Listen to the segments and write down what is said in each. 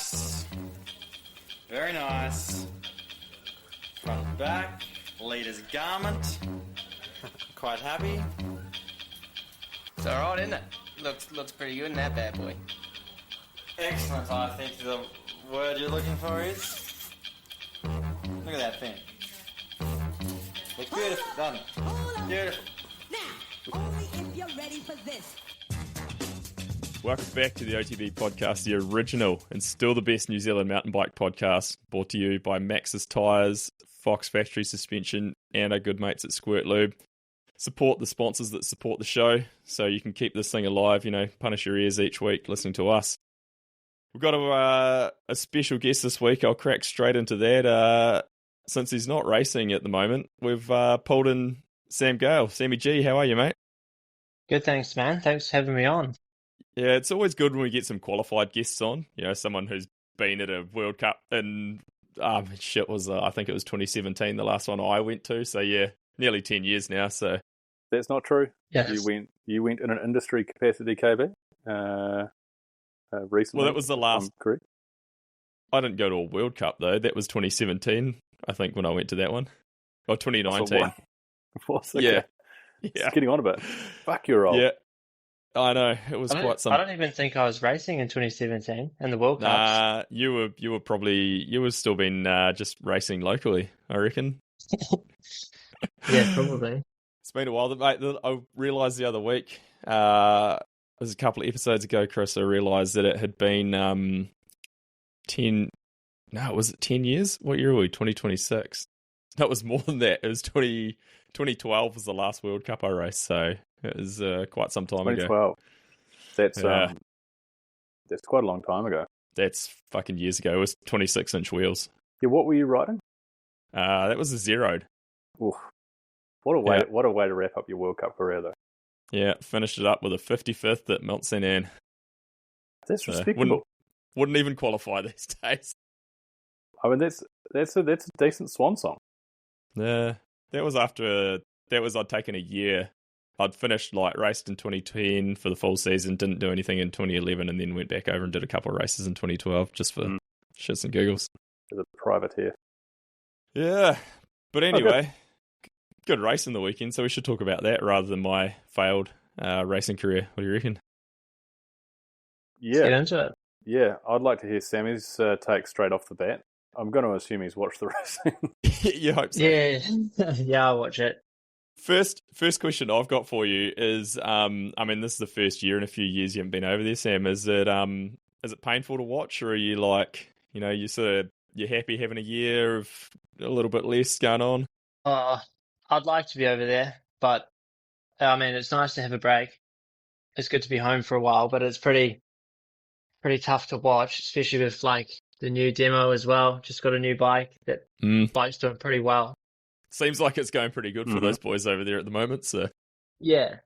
nice. Very nice. Front and back. Leader's garment. Quite happy. It's alright, isn't it? Looks pretty good in that bad boy. Excellent, I think the word you're looking for is... Look at that thing. Looks beautiful, doesn't it? Beautiful. Now, only if you're ready for this. Welcome back to the OTB podcast, the original and still the best New Zealand mountain bike podcast, brought to you by Maxxis Tyres, Fox Factory Suspension, and our good mates at Squirt Lube. Support the sponsors that support the show so you can keep this thing alive, punish your ears each week listening to us. We've got a special guest this week. I'll crack straight into that. Since he's not racing at the moment, we've pulled in Sam Gale. Sammie G, how are you, mate? Good, thanks, man. Thanks for having me on. Yeah, it's always good when we get some qualified guests on. Someone who's been at a World Cup in, I think it was 2017, the last one I went to. So yeah, nearly 10 years now. So that's not true. Yes. You went in an industry capacity, KB, recently. Well, that was the last. Correct. I didn't go to a World Cup though. That was 2017, I think, when I went to that one. Or 2019. Yeah. It's getting on a bit. Fuck, you're old. Yeah. I know, it was quite some. I don't even think I was racing in 2017 in the World Cups. You were still been just racing locally, I reckon. Yeah, probably. It's been a while. Mate, I realised the other week, it was a couple of episodes ago, Chris, I realised that it had been 10 years? What year were we? 2026. No, it was more than that. It was 2012 was the last World Cup I raced, so it was quite some time 2012. Ago. That's quite a long time ago. That's fucking years ago. It was 26-inch wheels. Yeah, what were you riding? That was a zeroed. Oof. What a way! Yeah. What a way to wrap up your World Cup career, though. Yeah, finished it up with a 55th at Mount St Anne. That's respectable. Wouldn't even qualify these days. I mean, that's a decent swan song. Yeah, that was I'd taken a year. I'd finished raced in 2010 for the full season, didn't do anything in 2011, and then went back over and did a couple of races in 2012 just for shits and giggles. As a privateer. Yeah, but anyway, good race in the weekend, so we should talk about that rather than my failed racing career. What do you reckon? Yeah. Get into it. Yeah, I'd like to hear Sammy's take straight off the bat. I'm going to assume he's watched the racing. You hope so. Yeah, yeah, I'll watch it. First question I've got for you is, this is the first year in a few years you haven't been over there, Sam. Is it painful to watch, or are you you're happy having a year of a little bit less going on? I'd like to be over there, but it's nice to have a break. It's good to be home for a while, but it's pretty tough to watch, especially with the new demo as well. Just got a new bike. That bike's doing pretty well. Seems like it's going pretty good for those boys over there at the moment. So yeah,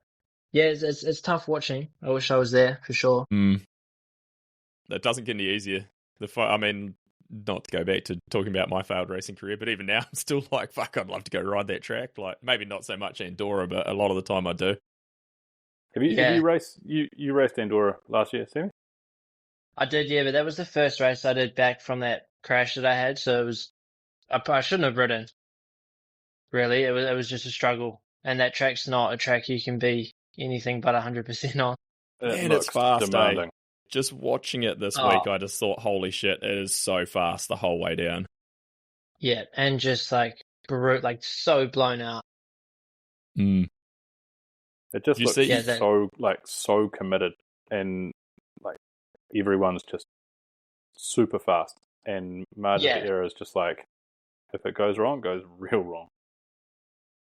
it's tough watching. I wish I was there for sure. That doesn't get any easier. Not to go back to talking about my failed racing career, but even now I'm still fuck, I'd love to go ride that track. Maybe not so much Andorra, but a lot of the time I do. Have you raced? You raced Andorra last year, Sammy? I did, yeah, but that was the first race I did back from that crash that I had. So it was, I shouldn't have ridden. Really, it was just a struggle, and that track's not a track you can be anything but 100% on. And it's fast, demanding. Just watching it this week, I just thought, holy shit, it is so fast the whole way down. Yeah, and just so blown out. It just looks so committed, and everyone's just super fast, and margin of error is just if it goes wrong, it goes real wrong.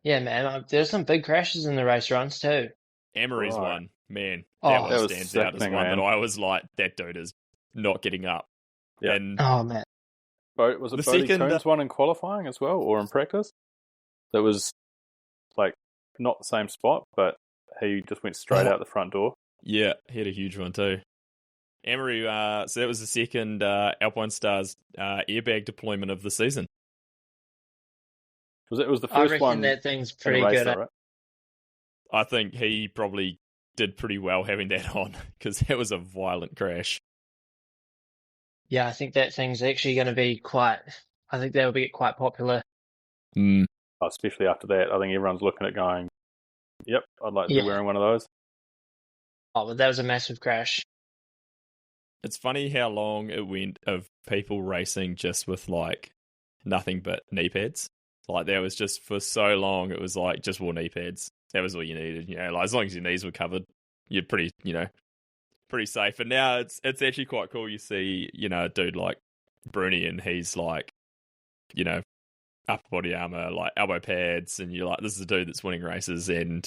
Yeah, man, there's some big crashes in the race runs too. Emery's one, man. That one stands out as one that I was like, that dude is not getting up. Yeah. And man. But was it Bodie Coons one in qualifying as well, or in practice? That was not the same spot, but he just went straight out the front door. Yeah, he had a huge one too. Emery, so that was the second Alpine Stars airbag deployment of the season. It was the first one. That thing's pretty good. Right? I think he probably did pretty well having that on, because that was a violent crash. Yeah, I think that thing's actually going to be I think that will be quite popular. Mm. Especially after that, I think everyone's looking at going, yep, I'd like to be wearing one of those. Oh, but that was a massive crash. It's funny how long it went of people racing just with like nothing but knee pads. Like there was just for so long, it was like just wore knee pads. That was all you needed. Like as long as your knees were covered, you're pretty safe. And now it's actually quite cool. You see, a dude like Bruni, and he's like, upper body armor, like elbow pads, and you're like, this is a dude that's winning races and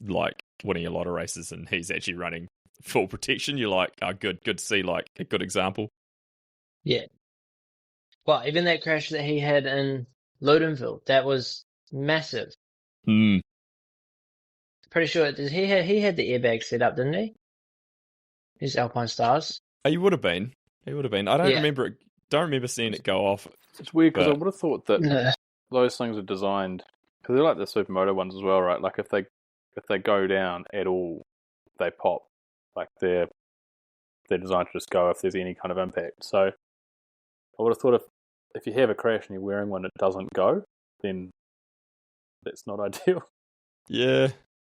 like winning a lot of races, and he's actually running full protection. You're like, oh, good to see, like a good example. Yeah. Well, even that crash that he had in Ludenville, that was massive. Pretty sure he had the airbag set up, didn't he? His Alpine Stars. Oh, he would have been. I don't remember it. Don't remember seeing it go off. It's weird because I would have thought that those things are designed because they're like the supermoto ones as well, right? Like if they go down at all, they pop. Like they're designed to just go if there's any kind of impact. So I would have thought if you have a crash and you're wearing one that doesn't go, then that's not ideal. Yeah.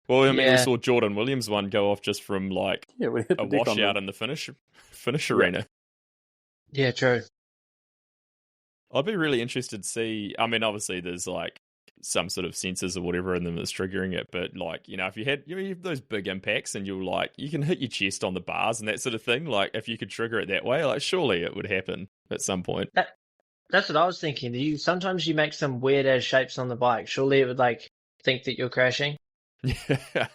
Well, I mean, we saw Jordan Williams' one go off just from like a washout in the finish arena. Yeah, true. I'd be really interested to see. I mean, obviously, there's like some sort of sensors or whatever in them that's triggering it, but like, if you had you have those big impacts and you can hit your chest on the bars and that sort of thing. Like, if you could trigger it that way, like, surely it would happen at some point. That's what I was thinking. Sometimes you make some weird ass shapes on the bike. Surely it would like think that you're crashing. Yeah,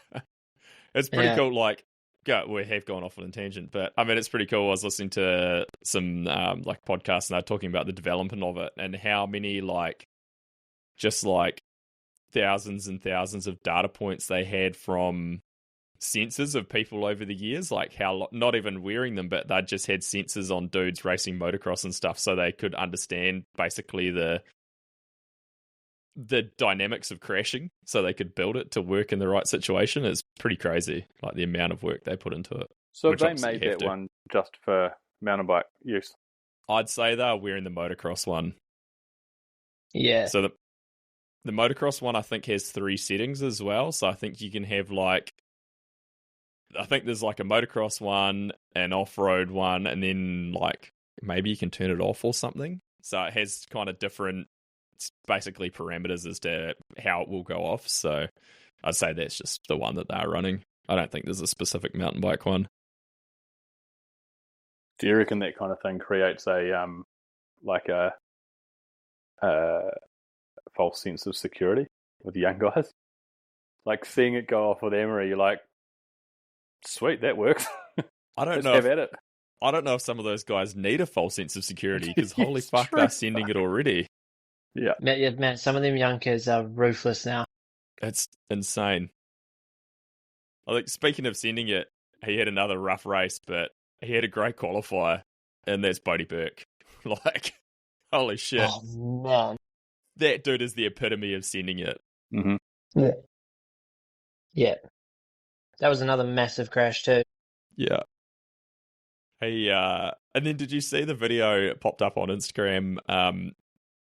it's pretty cool. Like, we have gone off on a tangent, but I mean, it's pretty cool. I was listening to some like podcasts, and they're talking about the development of it and how many just thousands and thousands of data points they had from sensors of people over the years, like how not even wearing them, but they just had sensors on dudes racing motocross and stuff, so they could understand basically the dynamics of crashing, so they could build it to work in the right situation. Is pretty crazy, like the amount of work they put into it. So they made that one just for mountain bike use? I'd say they're wearing the motocross one. Yeah. So the motocross one, I think, has 3 settings as well. So I think you can have I think there's like a motocross one, an off-road one, and then like maybe you can turn it off or something. So it has kind of different, basically, parameters as to how it will go off. So I'd say that's just the one that they're running. I don't think there's a specific mountain bike one. Do you reckon that kind of thing creates a false sense of security with young guys? Like seeing it go off with Emery, you're like, sweet, that works. I don't know. Have at it. I don't know if some of those guys need a false sense of security because holy fuck, they're sending it already. Yeah, man. Some of them young kids are ruthless now. It's insane. I think speaking of sending it, he had another rough race, but he had a great qualifier, and that's Bodie Burke. Like, holy shit. Oh, man. That dude is the epitome of sending it. Mm-hmm. Yeah. That was another massive crash too. Yeah. Hey, and then did you see the video it popped up on Instagram?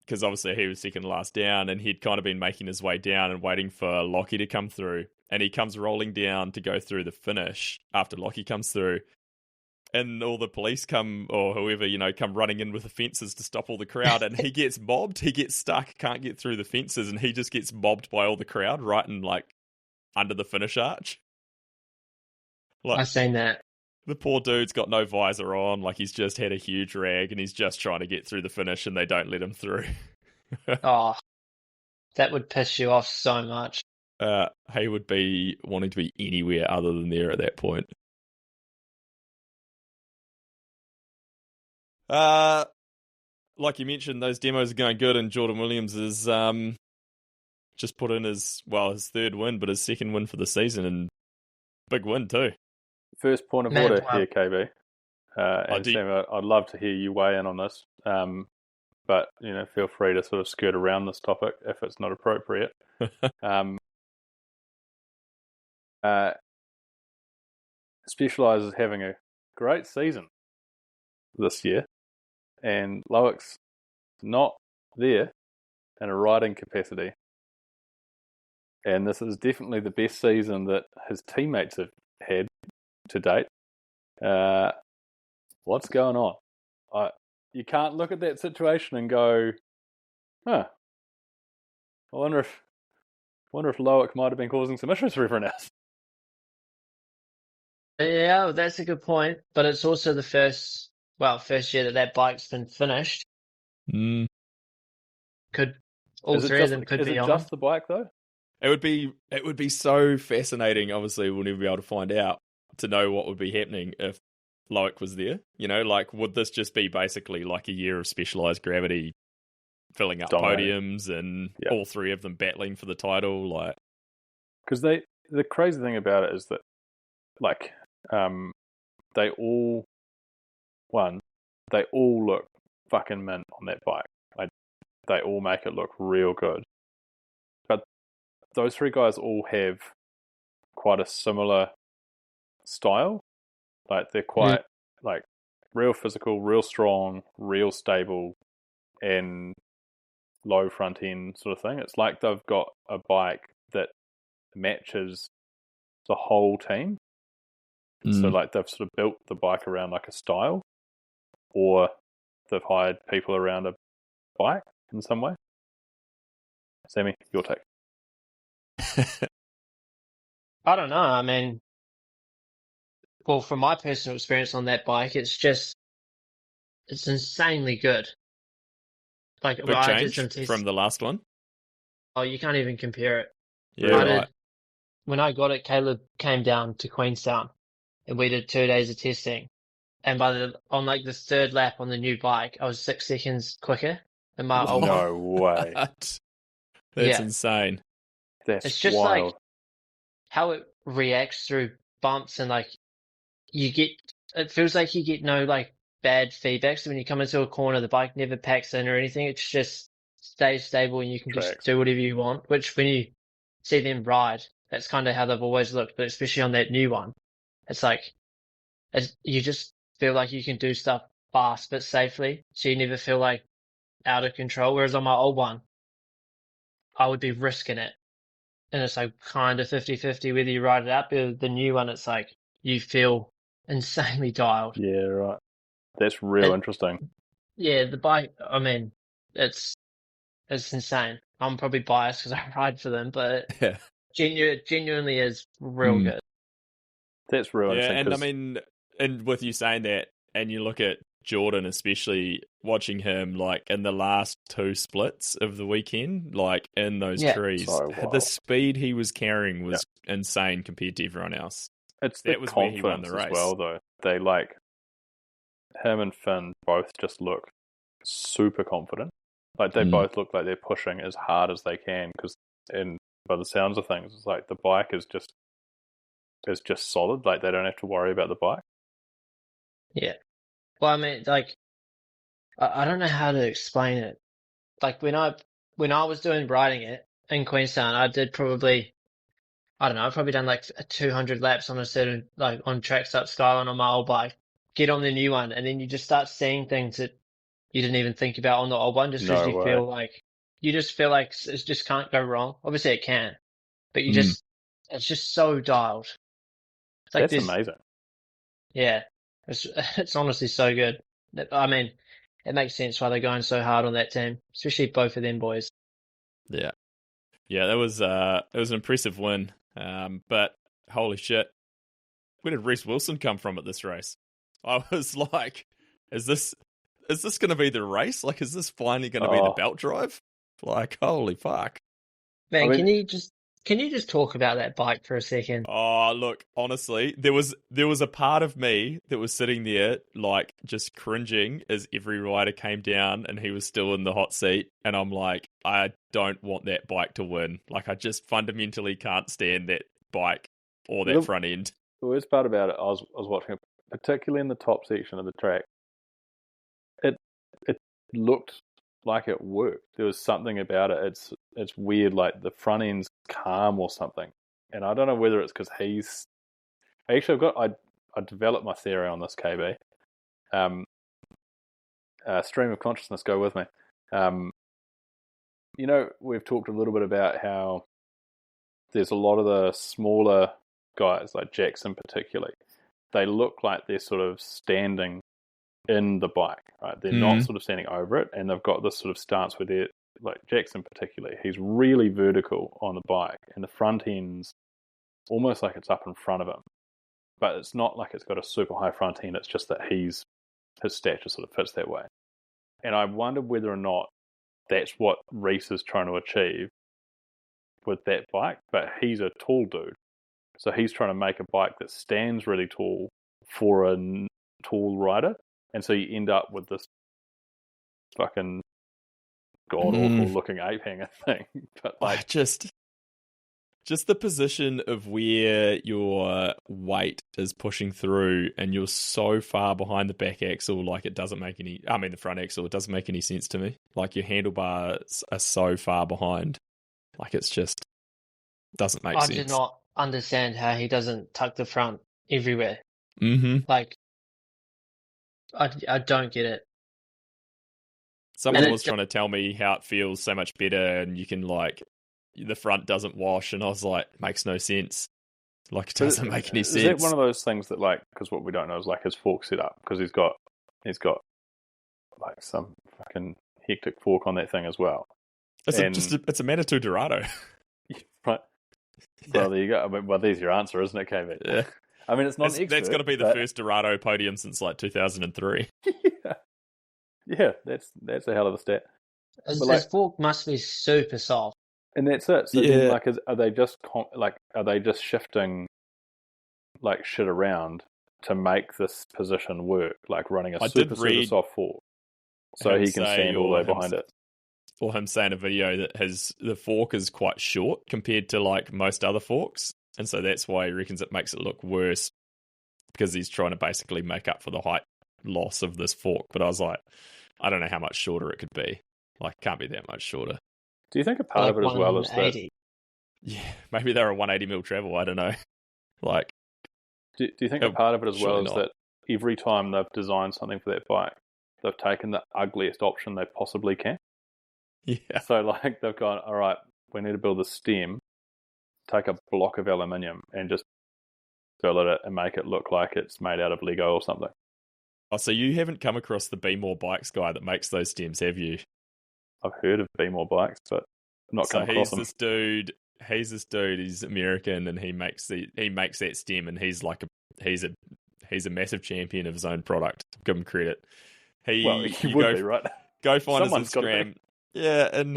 Because obviously he was second last down, and he'd kind of been making his way down and waiting for Lachie to come through. And he comes rolling down to go through the finish after Lachie comes through. And all the police come, or whoever, come running in with the fences to stop all the crowd. And he gets mobbed. He gets stuck, can't get through the fences. And he just gets mobbed by all the crowd right in, under the finish arch. I've seen that. The poor dude's got no visor on. He's just had a huge rag and he's just trying to get through the finish and they don't let him through. Oh, that would piss you off so much. He would be wanting to be anywhere other than there at that point. Like you mentioned, those demos are going good, and Jordan Williams is just put in his third win, but his second win for the season, and big win too. First point of order here, KB. And Sam, I'd love to hear you weigh in on this, but feel free to sort of skirt around this topic if it's not appropriate. Specialized is having a great season this year. and Loic's not there in a riding capacity. And this is definitely the best season that his teammates have had to date. What's going on? You can't look at that situation and go, I wonder if Loic might have been causing some issues for everyone else. Yeah, that's a good point. But it's also the first year that bike's been finished. Mm. All three of them could be on. Is it just the bike though? It would be so fascinating. Obviously, we'll never be able to find out to know what would be happening if Loic was there. Would this just be basically like a year of specialized gravity, filling up podiums, and all three of them battling for the title? Because the crazy thing about it is that, they all look fucking mint on that bike. They all make it look real good. But those three guys all have quite a similar style. They're quite real physical, real strong, real stable, and low front end sort of thing. It's like they've got a bike that matches the whole team. So they've sort of built the bike around a style, or they've hired people around a bike in some way. Sammie, your take. I don't know. I mean, well, from my personal experience on that bike, it's insanely good. Big change from the last one. Oh, you can't even compare it. Yeah, When I got it, Caleb came down to Queenstown, and we did 2 days of testing. And on the third lap on the new bike, I was 6 seconds quicker than my old one. No way. That's insane. It's just wild. How it reacts through bumps, and it feels like you get no bad feedback. So when you come into a corner, the bike never packs in or anything. It just stays stable, and you can just do whatever you want. Which when you see them ride, that's kind of how they've always looked. But especially on that new one, you just feel like you can do stuff fast but safely. So you never feel out of control. Whereas on my old one, I would be risking it. And it's kind of 50-50 whether you ride it out. But the new one, it's you feel insanely dialed. Yeah, right. That's real interesting. Yeah, the bike, I mean, it's insane. I'm probably biased because I ride for them, but genuinely is real good. That's real interesting. And I mean, and with you saying that, and you look at Jordan, especially watching him in the last 2 splits of the weekend, in those trees, the speed he was carrying was insane compared to everyone else. That was where he won the race as well, though. They him and Finn both just look super confident. They both look like they're pushing as hard as they can, and by the sounds of things, it's the bike is just solid. They don't have to worry about the bike. Yeah. Well, I mean, I don't know how to explain it. When I was riding it in Queenstown, I did probably, I don't know, I've probably done 200 laps on a certain, on tracks up Skyline on my old bike, get on the new one, and then you just start seeing things that you didn't even think about on the old one, just because you feel like it just can't go wrong. Obviously it can, but it's just so dialed. That's amazing. Yeah. It's honestly so good. I mean, it makes sense why they're going so hard on that team, especially both of them boys. Yeah, that was it was an impressive win. But holy shit, where did Reece Wilson come from at this race? I was like, is this going to be the race? Is this finally going to be the belt drive? Holy fuck, man! Can you just talk about that bike for a second? Oh, look, honestly, there was a part of me that was sitting there, just cringing as every rider came down and he was still in the hot seat. And I'm like, I don't want that bike to win. I just fundamentally can't stand that bike or that front end. The worst part about it, I was watching it, particularly in the top section of the track. It looked like it worked. There was something about it. It's weird. The front end's calm or something, and I don't know whether it's because I developed my theory on this, KB. stream of consciousness go with me. We've talked a little bit about how there's a lot of the smaller guys, like Jackson particularly, they look like they're sort of standing in the bike, right? They're not sort of standing over it, and they've got this sort of stance where they're, like Jackson particularly, he's really vertical on the bike, and the front end's almost like it's up in front of him. But it's not like it's got a super high front end, it's just that his stature sort of fits that way. And I wonder whether or not that's what Reese is trying to achieve with that bike, but he's a tall dude. So he's trying to make a bike that stands really tall for a tall rider. And so you end up with this fucking god-awful looking ape hanger thing. But like, just the position of where your weight is pushing through and you're so far behind the back axle, like the front axle, it doesn't make any sense to me. Like your handlebars are so far behind. Like it's just doesn't make sense. I do not understand how he doesn't tuck the front everywhere. Like, I don't get it. Someone was trying to tell me how it feels so much better and you can like, the front doesn't wash, and I was like, makes no sense. Like, it doesn't make any sense. Is it one of those things that, like, because what we don't know is like his fork setup, because he's got like some fucking hectic fork on that thing as well. It's a Manitou Dorado. Right. Well, there you go. I mean, well, there's your answer, isn't it, KB? Yeah. I mean, it's not an expert. That's got to be the first Dorado podium since like 2003. Yeah, that's a hell of a stat. His fork must be super soft. And that's it. So then, like, are they just shifting like shit around to make this position work? Like running a super soft fork, so he can stand all the way behind it. Or him saying in a video that the fork is quite short compared to like most other forks, and so that's why he reckons it makes it look worse because he's trying to basically make up for the height loss of this fork. But I was like, I don't know how much shorter it could be. Like, it can't be that much shorter. Do you think a part of it as well is that? Yeah, maybe they're a 180mm travel. I don't know. Like, do you think a part of it as well is that every time they've designed something for that bike, they've taken the ugliest option they possibly can? Yeah. So like they've gone, all right, we need to build a stem, take a block of aluminium and just build it and make it look like it's made out of Lego or something. Oh, so you haven't come across the Be More Bikes guy that makes those stems, have you? I've heard of Be More Bikes, but not come across him. He's this dude. He's American, and he makes that stem, and he's a massive champion of his own product. Give him credit. He would be, right? Go find his Instagram. Yeah, and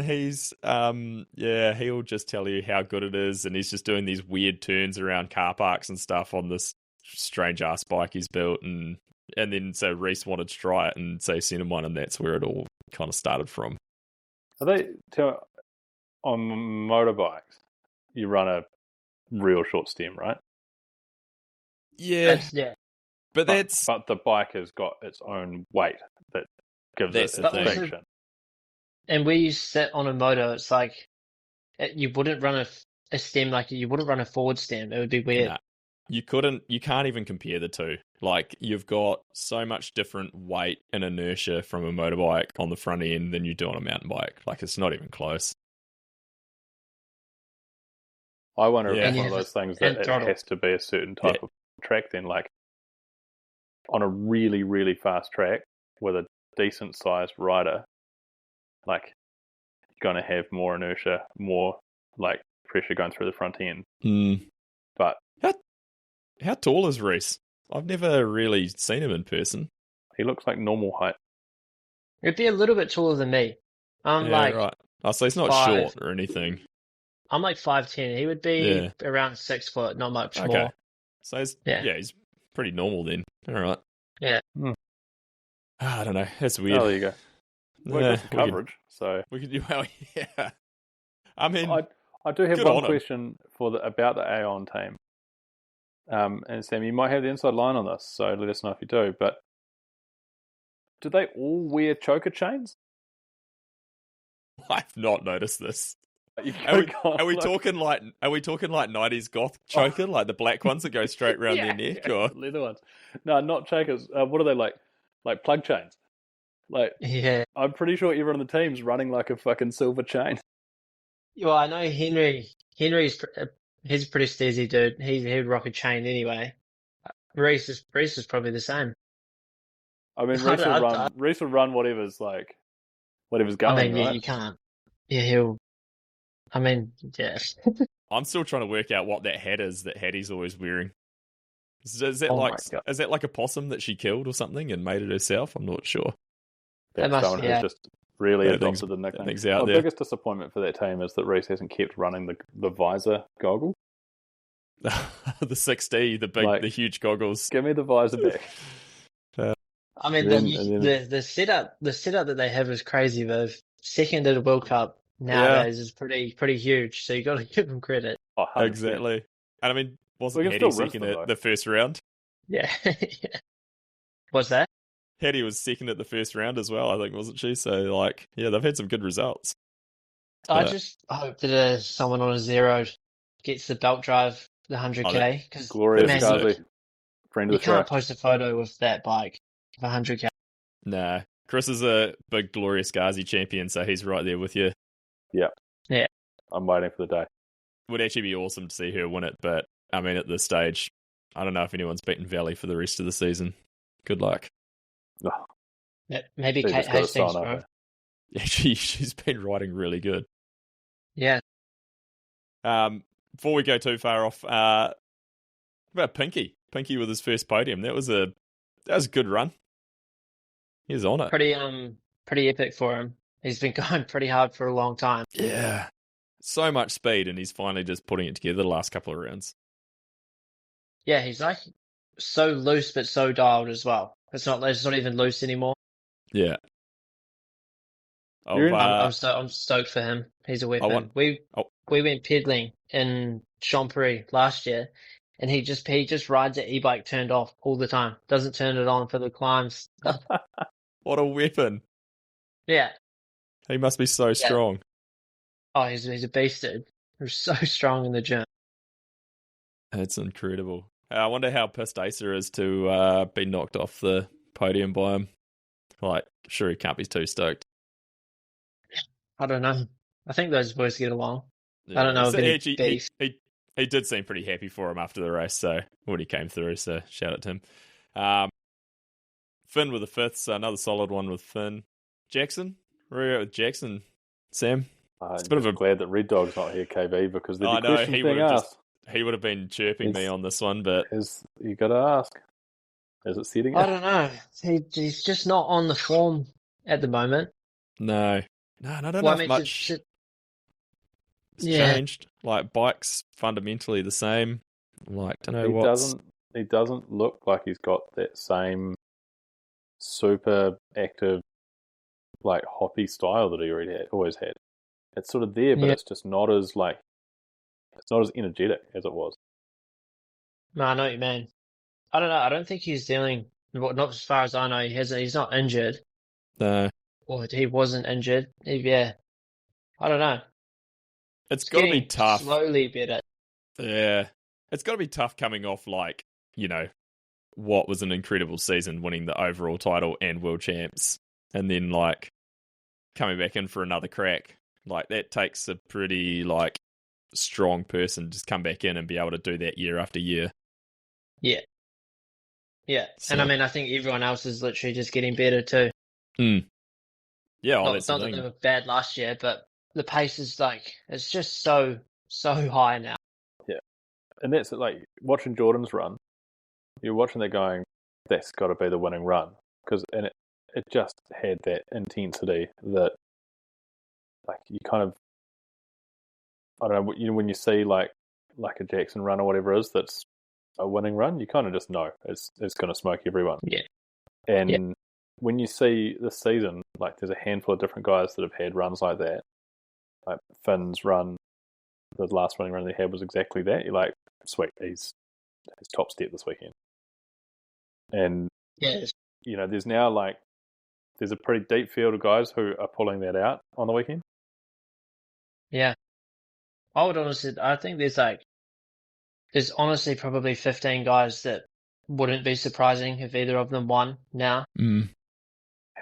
he'll just tell you how good it is, and he's just doing these weird turns around car parks and stuff on this strange ass bike he's built, and then so Reese wanted to try it, and so he sent him one, and that's where it all kind of started from. Are they on motorbikes? You run a real short stem, right? Yeah, but the bike has got its own weight that gives it its traction. And where you sit on a moto, it's like you wouldn't run a stem like you wouldn't run a forward stem. It would be weird. Nah, you can't even compare the two. Like, you've got so much different weight and inertia from a motorbike on the front end than you do on a mountain bike. Like, it's not even close. I wonder if it's one of those things that it has to be a certain type of track then, like on a really, really fast track with a decent sized rider, like you're going to have more inertia, more like pressure going through the front end. But how tall is Reese? I've never really seen him in person. He looks like normal height. He'd be a little bit taller than me. Right. Oh, so he's not short or anything. I'm like 5'10". He would be around 6 foot, not much more. So he's pretty normal then. All right. Yeah. I don't know. That's weird. Oh, there you go. Well, coverage. So we could do well. Yeah. I mean, I do have one question about the Aon team. And Sam, you might have the inside line on this, so let us know if you do. But do they all wear choker chains? I've not noticed this. Are we talking like 90s goth choker, like the black ones that go straight around their neck, or leather ones? No, not chokers. What are they like? Like plug chains? Like, Yeah. I'm pretty sure everyone on the team's running like a fucking silver chain. Well, I know Henry's he's a pretty steezy dude. He'd rock a chain anyway. Reese is probably the same. I mean, Reese will run whatever's going, I mean, right? you can't. Yeah, he'll. I mean, yeah. I'm still trying to work out what that hat is that Hattie's always wearing. Is that like a possum that she killed or something and made it herself? I'm not sure. That's someone who's just really adopted the nickname. The biggest disappointment for that team is that Reese hasn't kept running the visor goggle. The 6D, the huge goggles. Give me the visor back. I mean, the setup that they have is crazy. The second at a World Cup nowadays is pretty huge. So you got to give them credit. Oh, 100%. Exactly. And I mean, wasn't Hattie second at the first round? Yeah. What's that? Hattie was second at the first round as well, I think, wasn't she? So, they've had some good results. I just hope that someone on a zero gets the belt drive, the 100k. Because Glorious Gazi, friend of the track. You can't post a photo with that bike of 100k. Nah. Chris is a big Glorious Gazi champion, so he's right there with you. Yeah. Yeah. I'm waiting for the day. Would actually be awesome to see her win it, but, I mean, at this stage, I don't know if anyone's beaten Valley for the rest of the season. Good luck. Oh. Yeah, maybe Kate Hastings, bro. Yeah, she's been riding really good. Yeah. Before we go too far off, about Pinky. Pinky with his first podium. That was a good run. He's on it. Pretty epic for him. He's been going pretty hard for a long time. Yeah. So much speed, and he's finally just putting it together the last couple of rounds. Yeah, he's so loose but so dialed as well. It's not even loose anymore. Yeah. I'm stoked for him. He's a weapon. We went pedaling in Champery last year, and he just rides the e-bike turned off all the time. Doesn't turn it on for the climbs. What a weapon! Yeah. He must be so strong. Oh, he's a beast, dude. He's so strong in the gym. That's incredible. I wonder how pissed Asa is to be knocked off the podium by him. Sure, he can't be too stoked. I don't know. I think those boys get along. Yeah. I don't know. He did seem pretty happy for him after the race, so when he came through, so shout out to him. Finn with the fifth, so another solid one with Finn. Jackson? Where are you at with Jackson, Sam? It's a bit of a glad that Red Dog's not here, KB, because the question's being asked. He would have been chirping me on this one, but... You got to ask. Is it setting up? I don't know. He's just not on the form at the moment. No. No, I don't know if much has changed. Bike's fundamentally the same. Don't know He doesn't look like he's got that same super active, hoppy style that he always had. It's sort of there, but it's just not as it's not as energetic as it was. No, I know what you mean. I don't know. I don't think he's dealing. Not as far as I know. He's not injured. No. Or he wasn't injured. Yeah. I don't know. It's got to be tough. Slowly better. Yeah. It's got to be tough coming off what was an incredible season, winning the overall title and world champs, and then coming back in for another crack. That takes a pretty strong person to just come back in and be able to do that year after year. Yeah. Yeah. So, and I mean, I think everyone else is literally just getting better too. Yeah. Not that they were bad last year, but the pace is it's just so high now. Yeah. And that's watching Jordan's run. You're watching that going, that's got to be the winning run. And it just had that intensity that you kind of, I don't know, when you see a Jackson run or whatever it is that's a winning run, you kind of just know it's going to smoke everyone. Yeah. And when you see this season, there's a handful of different guys that have had runs like that. Finn's run, the last running run they had was exactly that. You're like, sweet, he's top step this weekend. And there's now there's a pretty deep field of guys who are pulling that out on the weekend. Yeah. I think there's honestly probably 15 guys that wouldn't be surprising if either of them won now.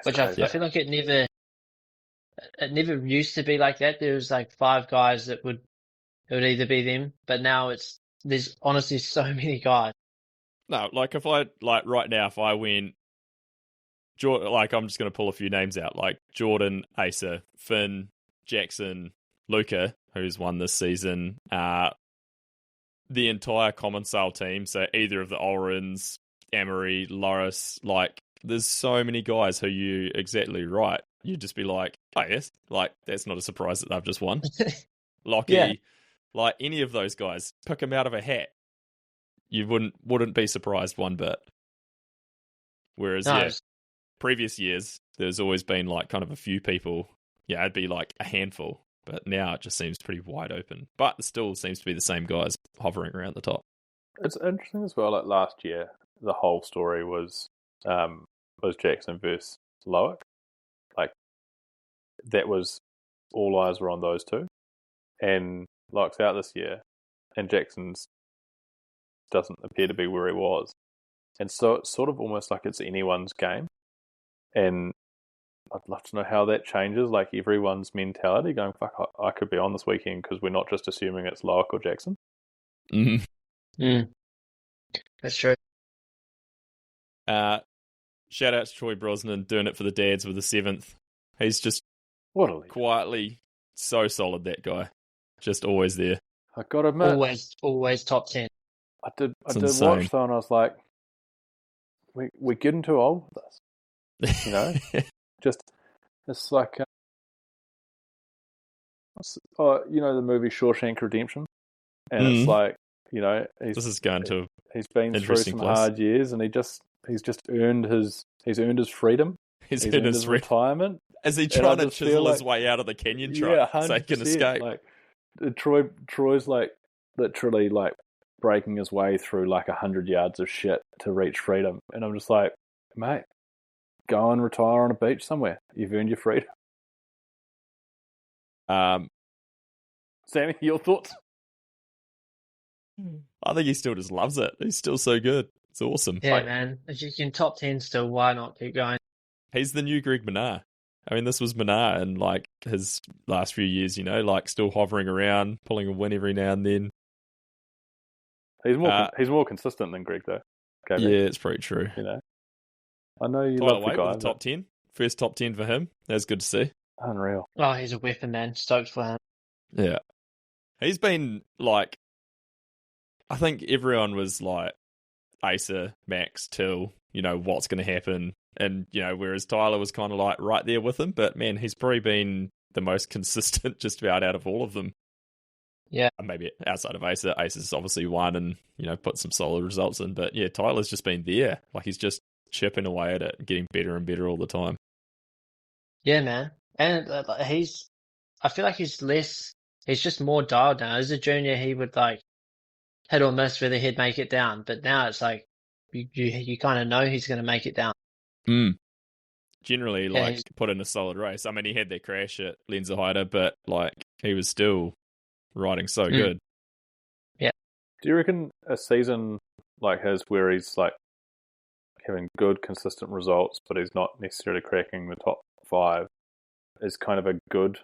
which I feel like it never used to be like that. There was like 5 guys that it would either be them, but now there's honestly so many guys. No, like if I right now, if I went, like I'm just going to pull a few names out, like Jordan, Asa, Finn, Jackson, Luca, who's won this season, the entire common sale team, so either of the Olrens, Amory, Loris, like there's so many guys who you exactly right. You'd just be like, oh yes, like that's not a surprise that they've just won. Lachie, like any of those guys, pick them out of a hat. You wouldn't be surprised one bit. Whereas previous years, there's always been like kind of a few people. Yeah, it'd be like a handful. But now it just seems pretty wide open. But it still seems to be the same guys hovering around the top. It's interesting as well, like last year, the whole story was Jackson versus Loic. Like, that was, all eyes were on those two. And Loic's out this year, and Jackson's doesn't appear to be where he was. And so it's sort of almost like it's anyone's game. And I'd love to know how that changes, like everyone's mentality, going, fuck, I could be on this weekend because we're not just assuming it's Loic or Jackson. Mm-hmm. Mm. That's true. Shout out to Troy Brosnan doing it for the dads with the 7th. He's just quietly so solid, that guy. Just always there. I gotta admit, always top 10. I did watch though, and I was like, we're getting too old for this. You know? Just, it's like, you know the movie Shawshank Redemption? And it's like, you know, he's been through some hard years, and he's just earned his freedom. He's earned his retirement. Is he trying to chisel his way out of the canyon truck so he can escape? Like, Troy's like literally like breaking his way through like 100 yards of shit to reach freedom, and I'm just like, mate, go and retire on a beach somewhere. You've earned your freedom. Sammie, your thoughts? I think he still just loves it. He's still so good. It's awesome. Yeah, man. If you can top 10 still, why not keep going? He's the new Greg Minnaar. I mean, this was Minnaar in like his last few years, you know, like still hovering around, pulling a win every now and then. He's more consistent than Greg, though. Okay, yeah, it's pretty true. You know, I know you Tyler love the guy. With the top 10. First top 10 for him. That's good to see. Unreal. Oh, he's a weapon, man. Stoked for him. Yeah. He's been like, I think everyone was like, Asa, Max, Till, you know, what's going to happen? And, you know, whereas Tyler was kind of like right there with him, but man, he's probably been the most consistent just about out of all of them. Yeah. Maybe outside of Asa. Asa's obviously won and, you know, put some solid results in, but yeah, Tyler's just been there. Like he's just chipping away at it and getting better and better all the time. Yeah, man. And I feel like he's just more dialed now. As a junior, he would like hit or miss whether he'd make it down, but now it's like you kind of know he's going to make it down. Generally, like put in a solid race. I mean, he had that crash at Lenzerheide, but like he was still riding so good. Yeah. Do you reckon a season like his, where he's like having good, consistent results, but he's not necessarily cracking the top 5, is kind of a good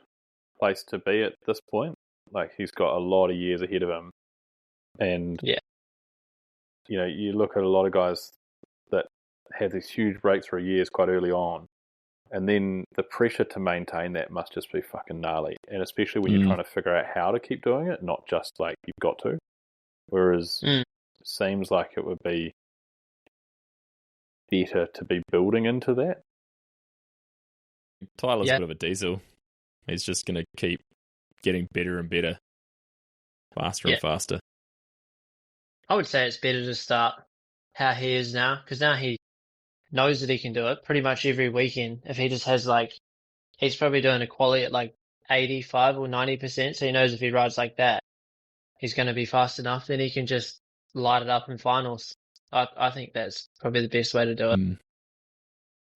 place to be at this point? Like he's got a lot of years ahead of him, and yeah, you know, you look at a lot of guys that have these huge breakthrough years quite early on, and then the pressure to maintain that must just be fucking gnarly, and especially when you're trying to figure out how to keep doing it, not just like you've got to. Whereas it seems like it would be better to be building into that. Tyler's a bit of a diesel. He's just going to keep getting better and better, faster and faster. I would say it's better to start how he is now, because now he knows that he can do it pretty much every weekend. If he just has like, he's probably doing a quality at like 85 or 90%, so he knows if he rides like that, he's going to be fast enough, then he can just light it up in finals. I think that's probably the best way to do it.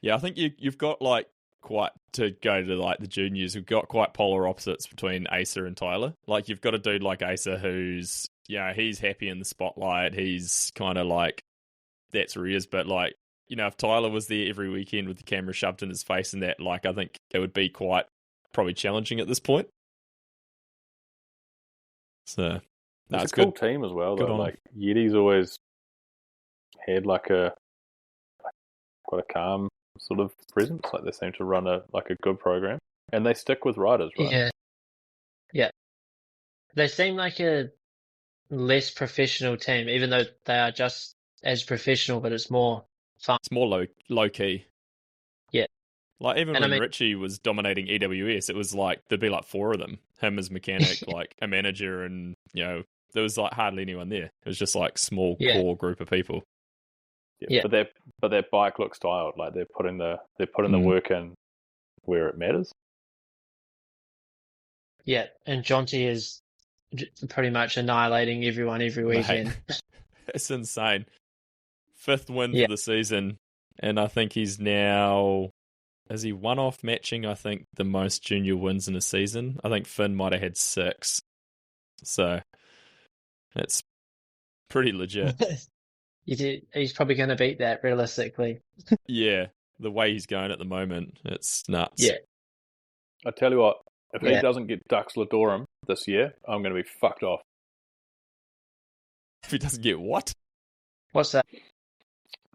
Yeah, I think you've got like quite to go to like the juniors. We've got quite polar opposites between Asa and Tyler. Like you've got a dude like Asa who's, you know, he's happy in the spotlight. He's kind of like, that's where he is. But like if Tyler was there every weekend with the camera shoved in his face and that, like, I think it would be quite probably challenging at this point. So, no, it's a cool team as well, though. Like, Yeti's always had like quite a calm sort of presence. Like, they seem to run a good program, and they stick with riders, right? Yeah. They seem like a less professional team, even though they are just as professional, but it's more fun. It's more low key. Yeah. Like, even when Richie was dominating EWS, it was like, there'd be like 4 of them. Him as mechanic, like a manager, and, there was like hardly anyone there. It was just like small core group of people. Yeah. But their bike looks styled. Like, they're putting the work in where it matters. Yeah, and Jonty is pretty much annihilating everyone every weekend. It's insane. 5th win for the season, and I think he's now... Is he one off matching, I think, the most junior wins in a season? I think Finn might have had 6. So, it's pretty legit. He's probably going to beat that, realistically. Yeah, the way he's going at the moment, it's nuts. Yeah. I tell you what, if he doesn't get Dux Ladorum this year, I'm going to be fucked off. If he doesn't get what? What's that?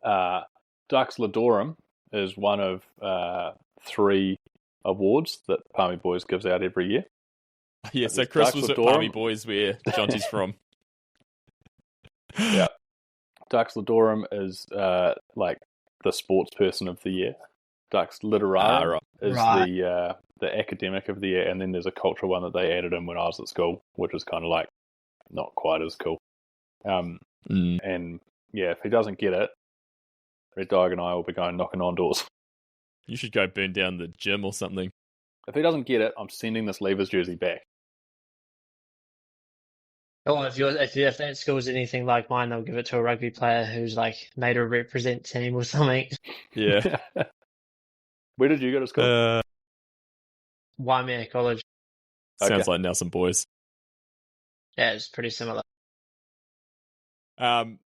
Dux Ladorum is one of 3 awards that Palmy Boys gives out every year. Yeah, so Chris was at Palmy Boys, where Jonty's from. Yeah. Dux Ladorum is like the sports person of the year. Dux Literarum is the academic of the year, and then there's a cultural one that they added in when I was at school, which is kind of like not quite as cool. And yeah, if he doesn't get it, Red Dog and I will be going knocking on doors. You should go burn down the gym or something. If he doesn't get it, I'm sending this Levers jersey back. Oh, if that school's anything like mine, they'll give it to a rugby player who's like made a represent team or something. Yeah. Where did you go to school? Waimea College. Sounds like Nelson Boys. Yeah, it's pretty similar. So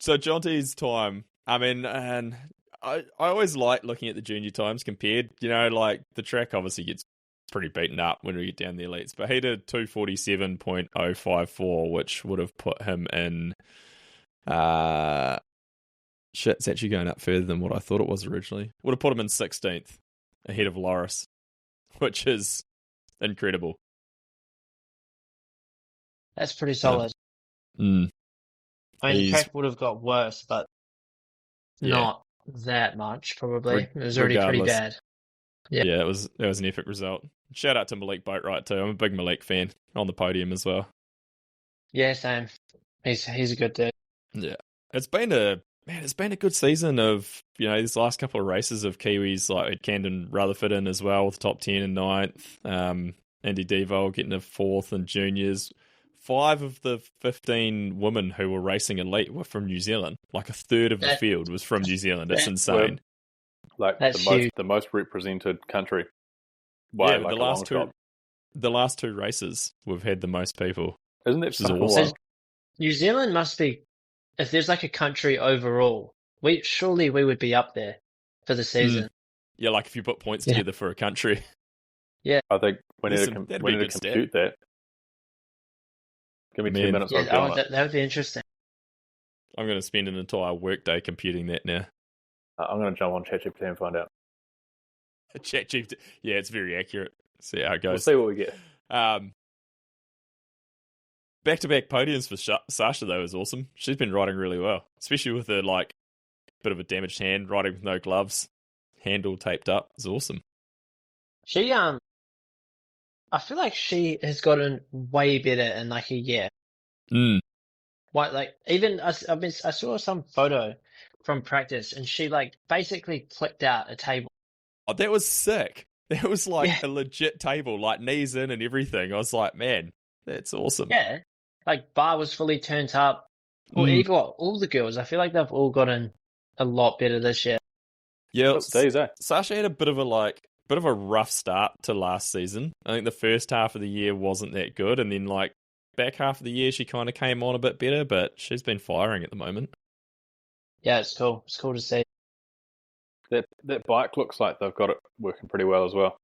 Jonty's time, I mean, and I always like looking at the junior times compared. Like, the track obviously gets pretty beaten up when we get down the elites, but he did 2:47.054, which would have put him in it's actually going up further than what I thought it was originally. Would have put him in 16th ahead of Loris, which is incredible. That's pretty solid. I mean, the track would have got worse, but not that much, probably. It was already pretty bad. Yeah, it was an epic result. Shout out to Malik Boatwright too. I'm a big Malik fan on the podium as well. Yeah, same. He's a good dude. Yeah. It's been a good season of, these last couple of races of Kiwis, like Camden Rutherford in as well with top 10 and 9th. Andy Devol getting a 4th in juniors. 5 of the 15 women who were racing elite were from New Zealand. Like, a third of the field was from New Zealand. It's insane. Like, the most represented country. Yeah, the last 2 races we've had the most people. Isn't it awesome? New Zealand must be, if there's like a country overall, we would be up there for the season. Yeah, like if you put points together for a country. Yeah. I think we need to compute that. Give me 2 minutes. That would be interesting. I'm going to spend an entire workday computing that now. I'm going to jump on ChatGPT and find out. ChatGPT, yeah, it's very accurate. See how it goes. We'll see what we get. Back-to-back podiums for Sacha, though, is awesome. She's been riding really well, especially with a bit of a damaged hand, riding with no gloves, handle taped up. It's awesome. She I feel like she has gotten way better in like a year. Even I saw some photo from practice, and she basically clicked out a table. Oh, that was sick. That was a legit table, knees in and everything. I was like, man, that's awesome. Yeah, bar was fully turned up. Well, even all the girls, I feel like they've all gotten a lot better this year. Yeah, Sacha had a bit of a rough start to last season. I think the first half of the year wasn't that good, and then back half of the year she kind of came on a bit better, but she's been firing at the moment. Yeah, it's cool. It's cool to see. That bike looks like they've got it working pretty well as well.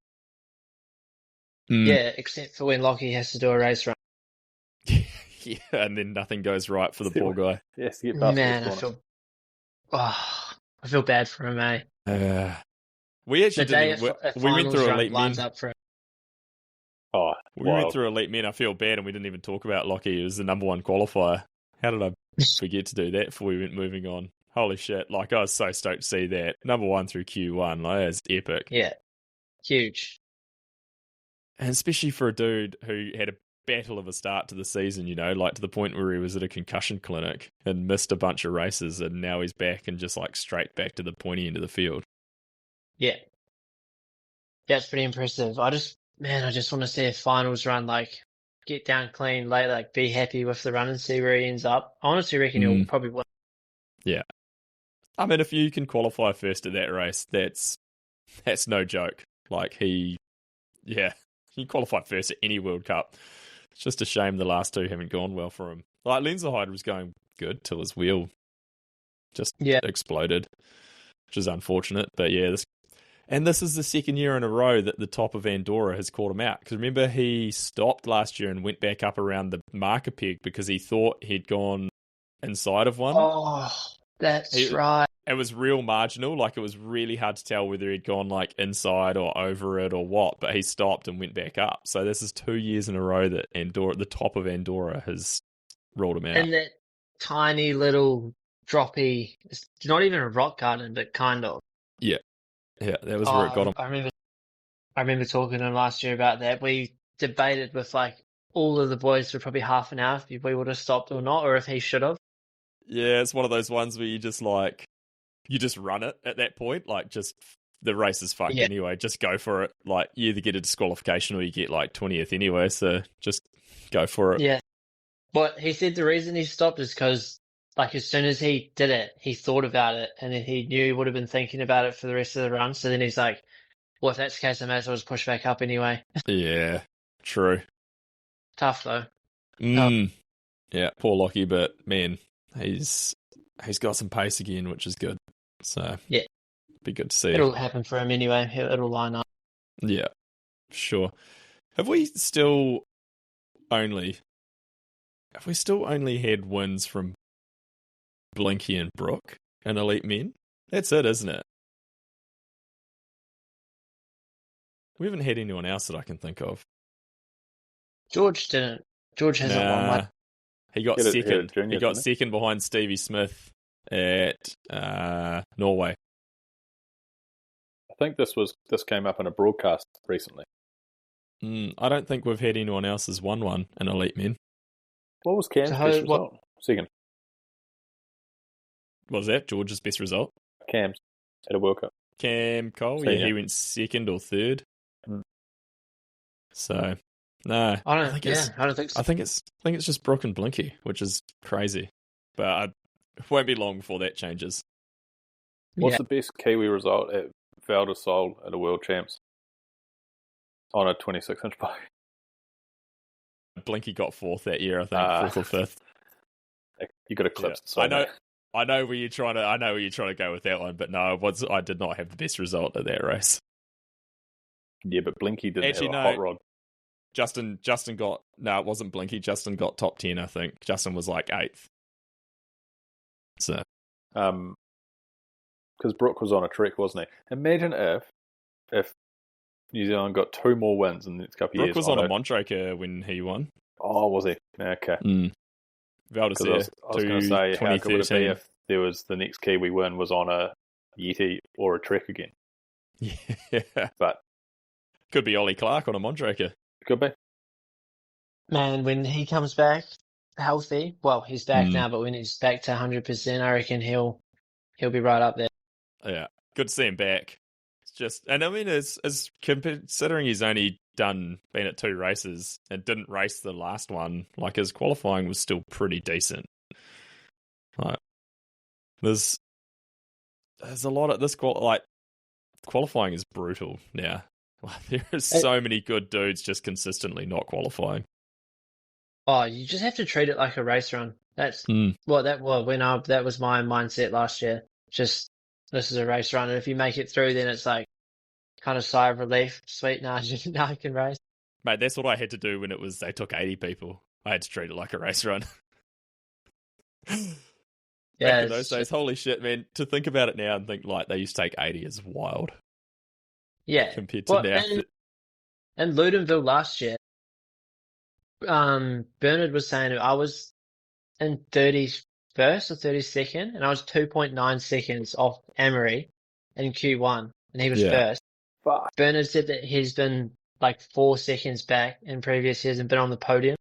Yeah, except for when Lachie has to do a race run. Yeah, and then nothing goes right for the poor guy. Yes, you get past Man, I feel bad for him, eh? We actually we went through Elite Men. We went through Elite Men. I feel bad, and we didn't even talk about Lachie. He was the number one qualifier. How did I forget to do that before we went moving on? Holy shit. Like, I was so stoked to see that. Number one through Q1. Like, that's epic. Yeah. Huge. And especially for a dude who had a battle of a start to the season, you know, like to the point where he was at a concussion clinic and missed a bunch of races, and now he's back and just like straight back to the pointy end of the field. Yeah. That's pretty impressive. I just want to see a finals run, like, get down clean, like be happy with the run and see where he ends up. I honestly reckon he'll probably win. Yeah. I mean, if you can qualify first at that race, that's no joke. Like, he qualify first at any World Cup. It's just a shame the last two haven't gone well for him. Like, Lenzerheide was going good till his wheel just exploded, which is unfortunate. But yeah, this is the second year in a row that the top of Andorra has caught him out. Because remember, he stopped last year and went back up around the marker peg because he thought he'd gone inside of one. Oh, that's right. It was real marginal. Like, it was really hard to tell whether he'd gone like inside or over it or what, but he stopped and went back up. So this is 2 years in a row that the top of Andorra has ruled him out. And that tiny little droppy, it's not even a rock garden, but kind of. Yeah. Yeah, that was where it got him. I remember talking to him last year about that. We debated with like all of the boys for probably half an hour if we would have stopped or not, or if he should have. Yeah, it's one of those ones where you just run it at that point. Like, just the race is fucked anyway. Just go for it. Like, you either get a disqualification or you get like 20th anyway. So just go for it. Yeah. But he said the reason he stopped is because, like, as soon as he did it, he thought about it, and he knew he would have been thinking about it for the rest of the run. So then he's like, well, if that's the case, I may as well just push back up anyway. Yeah, true. Tough, though. Yeah, poor Lachie, but man, he's got some pace again, which is good. So yeah, be good to see. It'll happen for him anyway. It'll line up. Yeah, sure. Have we still only had wins from Blinky and Brooke and Elite Men? That's it, isn't it? We haven't had anyone else that I can think of. George didn't. George hasn't won one. He got second. He got second behind Stevie Smith at Norway. I think this came up in a broadcast recently. I don't think we've had anyone else has won one in Elite Men. What was Cam's best result? Second. What was that? George's best result? Cam's at a World Cup. Cam Cole, he went second or third. So, no, I don't think so. I think it's just Brooke and Blinky, which is crazy. But it won't be long before that changes. What's the best Kiwi result at Val de Sol at a World Champs on a 26-inch bike? Blinky got fourth that year, I think, fourth or fifth. You got eclipsed. Yeah. I know where you're trying to go with that one, but no, I did not have the best result at that race. Yeah, but Blinky didn't have a hot rod. Justin got it wasn't Blinky. Justin got top 10, I think. Justin was like 8th. So, because Brooke was on a trek, wasn't he? Imagine if New Zealand got 2 more wins in the next couple of years. Brooke was on a Montraker when he won. Oh, was he? Okay. Valdez, I was going to say, how good would it be if there was the next Kiwi win was on a Yeti or a Trek again? Yeah, but could be Ollie Clark on a Montraker. Could be. Man, when he comes back healthy, well, he's back now, but when he's back to 100%, I reckon he'll be right up there. Yeah, good to see him back. It's just, and I mean, as considering he's only been at 2 races and didn't race the last one, like, his qualifying was still pretty decent. Like, there's a lot of this qualifying is brutal now. Like, there are so many good dudes just consistently not qualifying. Oh, you just have to treat it like a race run. That's that was my mindset last year. Just this is a race run. And if you make it through, then it's like kind of sigh of relief. Sweet, now I can race. Mate, that's what I had to do when they took 80 people. I had to treat it like a race run. Back in those days, holy shit, man. To think about it now and think like they used to take 80 is wild. Yeah. Compared to now. And Ludenville last year, Bernard was saying I was in 31st or 32nd, and I was 2.9 seconds off Emery in Q1, and he was first. Fuck. Bernard said that he's been like 4 seconds back in previous years and been on the podium.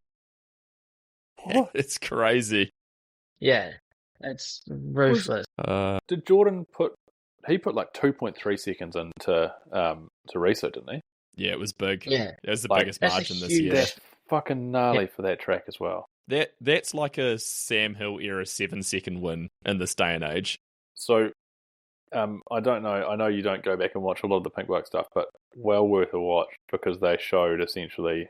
It's crazy. Yeah, it's ruthless. Did Jordan put like 2.3 seconds into Teresa, didn't he? Yeah, it was big. Yeah. It was the biggest margin this year. That's fucking gnarly for that track as well. That's like a Sam Hill era 7-second win in this day and age. So, I don't know. I know you don't go back and watch a lot of the Pink Bike stuff, but well worth a watch because they showed essentially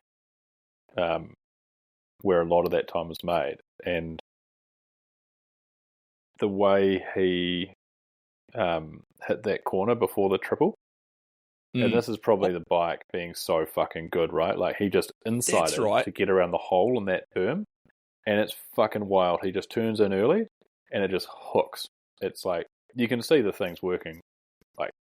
where a lot of that time was made and the way he hit that corner before the triple. And this is probably the bike being so fucking good, right? Like he just inside to get around the hole in that berm, and it's fucking wild. He just turns in early, and it just hooks. It's like you can see the things working, like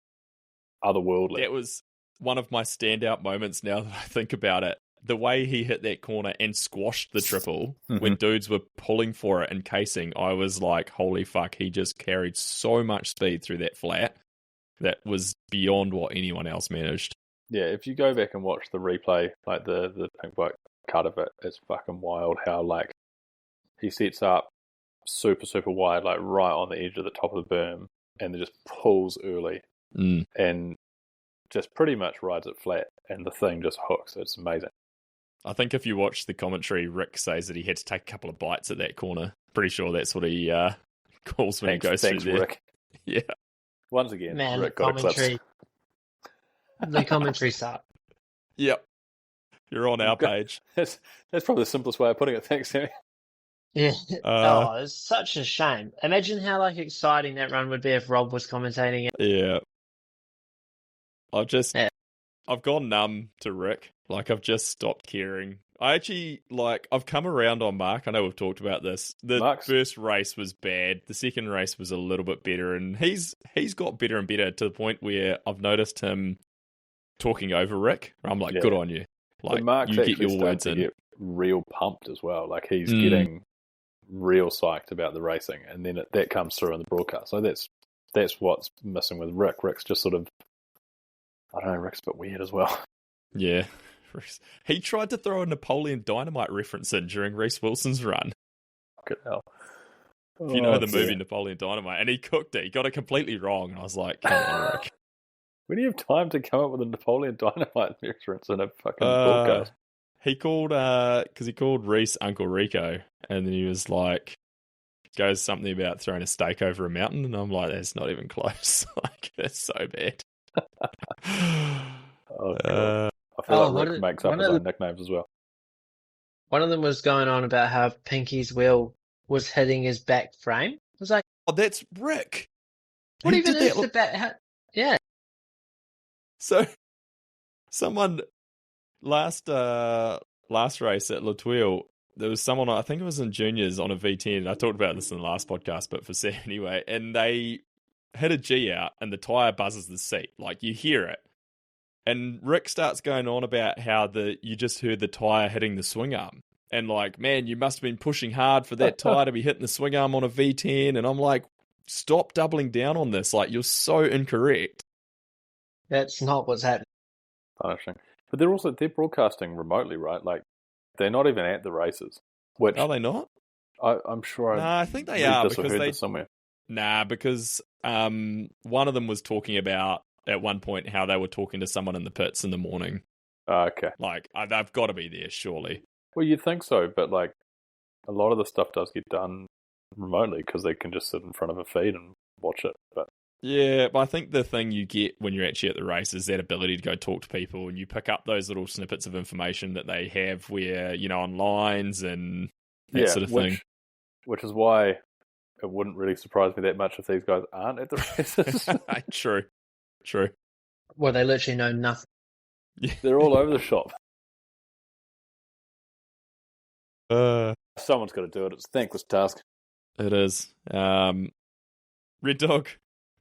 otherworldly. That was one of my standout moments. Now that I think about it, the way he hit that corner and squashed the triple when dudes were pulling for it and casing, I was like, "Holy fuck!" He just carried so much speed through that flat. That was beyond what anyone else managed. Yeah, if you go back and watch the replay, like the Pink Bike cut of it, it's fucking wild how like he sets up super, super wide, like right on the edge of the top of the berm, and then just pulls early and just pretty much rides it flat, and the thing just hooks. It's amazing. I think if you watch the commentary, Rick says that he had to take a couple of bites at that corner. Pretty sure that's what he calls when he goes through there. Rick. Yeah. Once again, man, Rick got the commentary sucked. Yep. You're on our page. That's probably the simplest way of putting it. Thanks, Sammy. Yeah. It's such a shame. Imagine how like exciting that run would be if Rob was commentating it. Yeah. I've gone numb to Rick. Like I've just stopped caring. I've come around on Mark. I know we've talked about this. The first race was bad. The second race was a little bit better, and he's got better and better to the point where I've noticed him talking over Rick. I'm like, good on you. Like Mark's you get your words in. Get real pumped as well. Like he's getting real psyched about the racing, and then that comes through in the broadcast. So that's what's missing with Rick. Rick's just sort of, I don't know. Rick's a bit weird as well. Yeah. He tried to throw a Napoleon Dynamite reference in during Reece Wilson's run. Fucking hell. If you know the movie Napoleon Dynamite, and he cooked it. He got it completely wrong, and I was like, come on, Rick. When do you have time to come up with a Napoleon Dynamite reference in a fucking broadcast? He called, because he called Reece Uncle Rico, and then he was like, goes something about throwing a steak over a mountain, and I'm like, that's not even close. Like, it's so bad. God. I feel like Rick makes up his own nicknames as well. One of them was going on about how Pinky's wheel was hitting his back frame. I was like, oh, that's Rick. What even is the back? Yeah. So, someone last race at La Tuile, there was someone, I think it was in juniors on a V10. I talked about this in the last podcast, but for Sam anyway. And they hit a G out, and the tire buzzes the seat. Like you hear it. And Rick starts going on about how you just heard the tyre hitting the swing arm. And like, man, you must have been pushing hard for that tyre to be hitting the swing arm on a V10. And I'm like, stop doubling down on this. Like, you're so incorrect. That's not what's happening. Punishing. But they're broadcasting remotely, right? Like, they're not even at the races. Which, are they not? I'm sure I think they are. Because they somewhere. Nah, because one of them was talking about, at one point, how they were talking to someone in the pits in the morning. Okay. Like, they've got to be there, surely. Well, you'd think so, but like, a lot of the stuff does get done remotely because they can just sit in front of a feed and watch it. But yeah, but I think the thing you get when you're actually at the race is that ability to go talk to people, and you pick up those little snippets of information that they have where, on lines and that sort of thing. Which is why it wouldn't really surprise me that much if these guys aren't at the races. True. Well, they literally know nothing. Yeah. They're all over the shop. Someone's got to do it. It's a thankless task. It is. Red Dog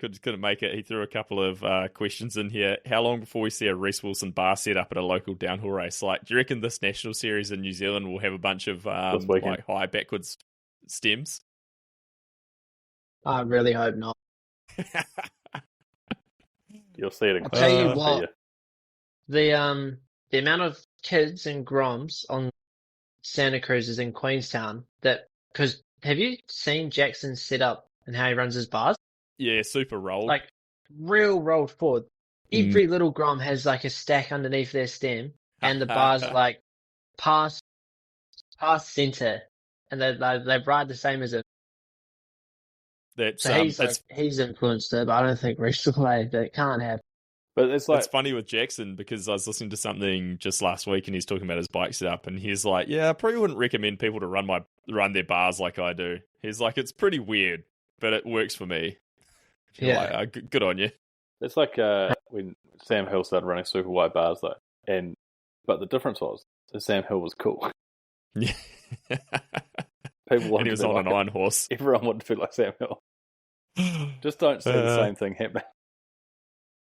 couldn't make it. He threw a couple of questions in here. How long before we see a Reece Wilson bar set up at a local downhill race? Like, do you reckon this national series in New Zealand will have a bunch of like high backwards stems? I really hope not. You'll see it. I'll tell you what. The amount of kids and groms on Santa Cruz's in Queenstown because have you seen Jackson's setup and how he runs his bars? Yeah, super rolled. Like real rolled forward. Every little grom has like a stack underneath their stem, and the bars are like past center, and they ride the same as it. He's influenced it, but I don't think Reece will play. That can't happen. But it's funny with Jackson because I was listening to something just last week and he's talking about his bike setup and he's like, yeah, I probably wouldn't recommend people to run their bars like I do. He's like, it's pretty weird, but it works for me. Yeah. Like, good on you. It's like when Sam Hill started running super wide bars though, but the difference was that Sam Hill was cool. Yeah. People wanted and he was to be on an iron horse. Everyone wanted to be like Sam Hill. Just don't see the same thing happening.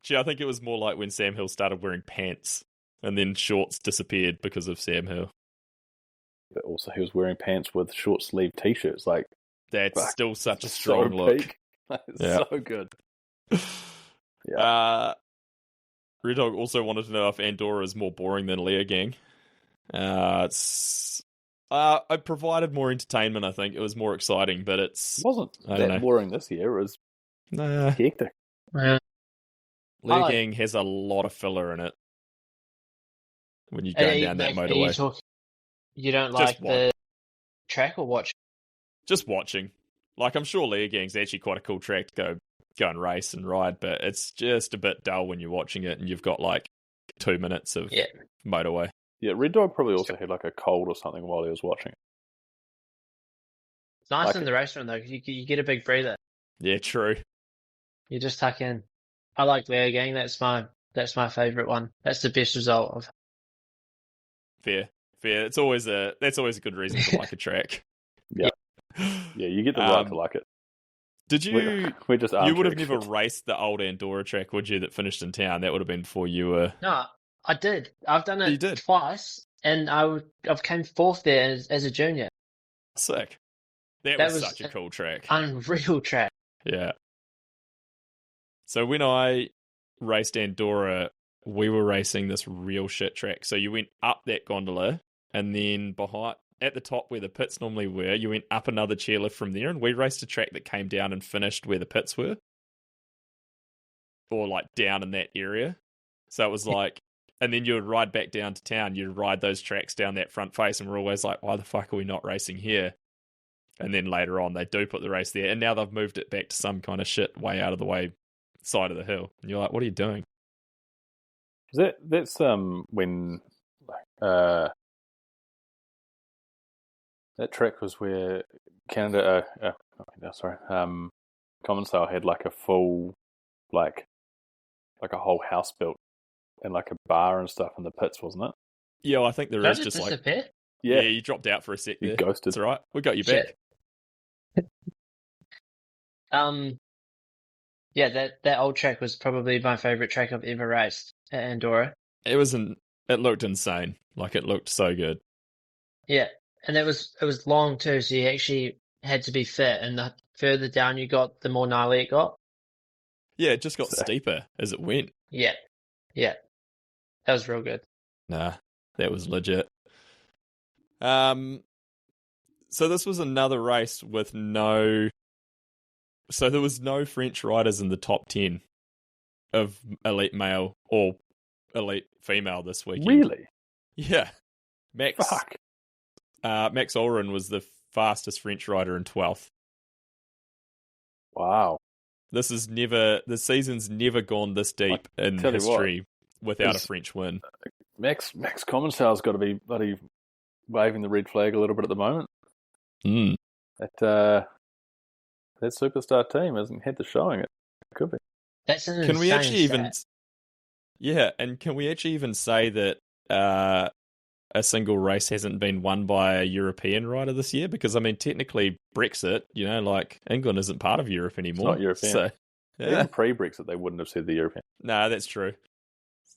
Gee, I think it was more like when Sam Hill started wearing pants and then shorts disappeared because of Sam Hill. But also he was wearing pants with short sleeve t-shirts. Like that's still such a strong look. So good. Yeah. Red Dog also wanted to know if Andorra is more boring than Leogang. It provided more entertainment, I think. It was more exciting, but it wasn't that boring this year. It was hectic. Leogang has a lot of filler in it when you're going down that motorway. You don't like the track or watch? Just watching. Like, I'm sure Leogang's actually quite a cool track to go and race and ride, but it's just a bit dull when you're watching it and you've got like 2 minutes of motorway. Yeah, Red Dog probably also had like a cold or something while he was watching it. It's nice in the restaurant though, because you get a big breather. Yeah, true. You just tuck in. I like Leogang. That's my favourite one. That's the best result of. Fair. That's always a good reason to like a track. Yeah, you get the right to like it. Did you? We're just you would have never raced the old Andorra track, would you? That finished in town. That would have been before you were. No, I did. I've done it twice, and I've came fourth there as a junior. Sick. That was such a cool track. Unreal track. Yeah. So when I raced Andorra, we were racing this real shit track. So you went up that gondola, and then behind at the top where the pits normally were, you went up another chairlift from there, and we raced a track that came down and finished where the pits were. Or like down in that area. So it was like, and then you would ride back down to town, you'd ride those tracks down that front face, and we're always like, why the fuck are we not racing here? And then later on, they do put the race there, and now they've moved it back to some kind of shit way out of the way side of the hill. And you're like, what are you doing? That's when that track was where Canada, Commonsale had like a full, like a whole house built and like a bar and stuff in the pits, wasn't it? Yeah, I think there is just disappear? Like, yeah, you dropped out for a sec there. You ghosted. It's all right. We got you back. Yeah, that old track was probably my favourite track I've ever raced at Andorra. It looked insane. Like, it looked so good. Yeah, and it was long too, so you actually had to be fit, and the further down you got, the more gnarly it got. Yeah, it just got steeper as it went. Yeah. That was real good. Nah, that was legit. So this was another race with so there was no French riders in the top 10 of elite male or elite female this weekend. Really? Yeah. Max Olren was the fastest French rider in 12th. Wow. The season's never gone this deep in history without a French win. Max Commonsale's got to be bloody waving the red flag a little bit at the moment. Mm. that superstar team hasn't had the showing it could be. That's an Can we actually stat. and can we actually even say that a single race hasn't been won by a European rider this year? Because, I mean, technically Brexit, like England isn't part of Europe anymore. It's not European. So, yeah. Even pre-Brexit, they wouldn't have said the European. No, that's true.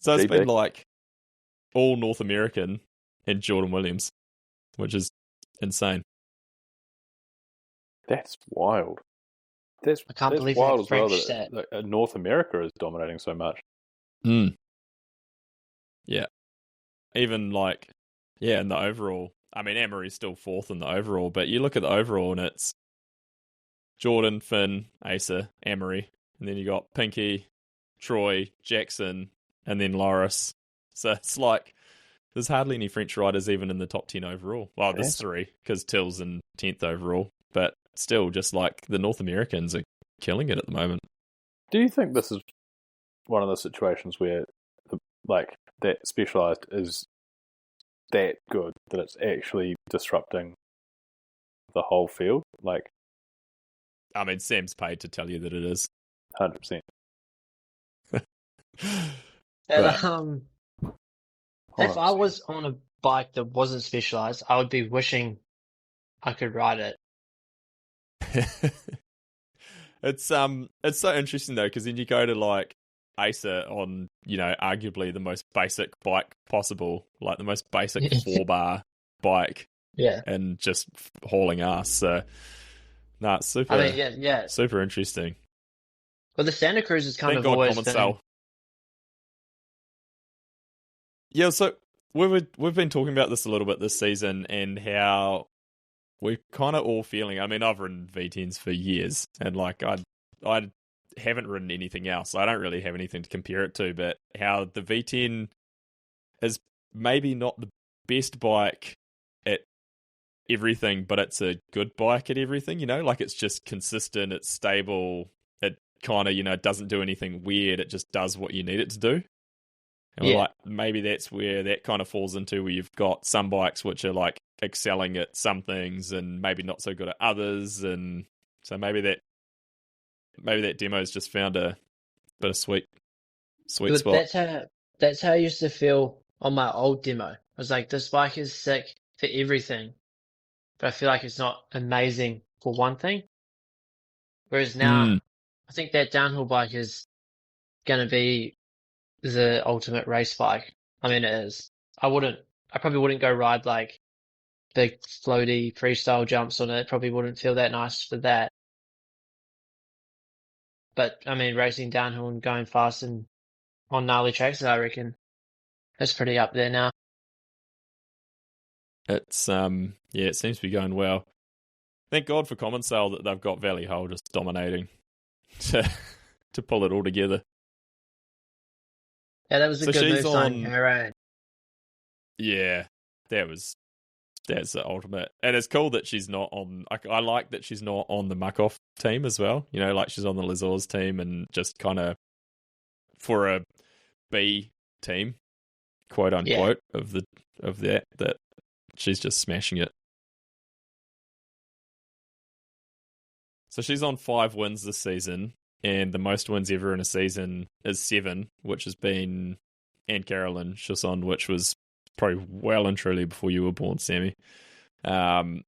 So it's been like all North American and Jordan Williams, which is insane. That's wild. I can't believe wild that as well French that North America is dominating so much. Yeah. Even in the overall, I mean, Emery's still fourth in the overall, but you look at the overall and it's Jordan, Finn, Asa, Emery, and then you got Pinky, Troy, Jackson, and then Loris. So it's like there's hardly any French riders even in the top 10 overall. Well, there's 3 because Till's in 10th overall, but still, just like the North Americans are killing it at the moment. Do you think this is one of the situations where that Specialized is that good that it's actually disrupting the whole field? I mean, Sam's paid to tell you that it is. 100%. And, if I was on a bike that wasn't Specialized, I would be wishing I could ride it. It's so interesting though, because then you go to Asa on, arguably the most basic bike possible, like the most basic 4-bar bike, and just hauling ass. So, it's super. I mean, super interesting. But the Santa Cruz is kind Thank of God always Commensal. Yeah, so we've been talking about this a little bit this season and how we're kind of all feeling. I mean, I've ridden V10s for years, and I haven't ridden anything else. I don't really have anything to compare it to, but how the V10 is maybe not the best bike at everything, but it's a good bike at everything, it's just consistent, it's stable, it kind of, doesn't do anything weird, it just does what you need it to do. And we're maybe that's where that kind of falls into, where you've got some bikes which are excelling at some things and maybe not so good at others, and so maybe that demo's just found a bit of sweet spot. That's how I used to feel on my old demo. I was like, this bike is sick for everything, but I feel like it's not amazing for one thing. Whereas now, I think that downhill bike is going to be the ultimate race bike. I mean, it is. I probably wouldn't go ride big floaty freestyle jumps on it. Probably wouldn't feel that nice for that. But I mean, racing downhill and going fast and on gnarly tracks, I reckon that's pretty up there now. It's it seems to be going well. Thank God for Commensal that they've got Valley Hull just dominating to pull it all together. Yeah, that was a good move signing her own. Yeah, that's the ultimate. And it's cool that she's not on. I like that she's not on the Muck-Off team as well. She's on the Lizors team and just kind of for a B team, quote unquote, of that she's just smashing it. So she's on 5 wins this season, and the most wins ever in a season is 7, which has been Anne Carolyn Chasson, which was probably well and truly before you were born, Sammy. And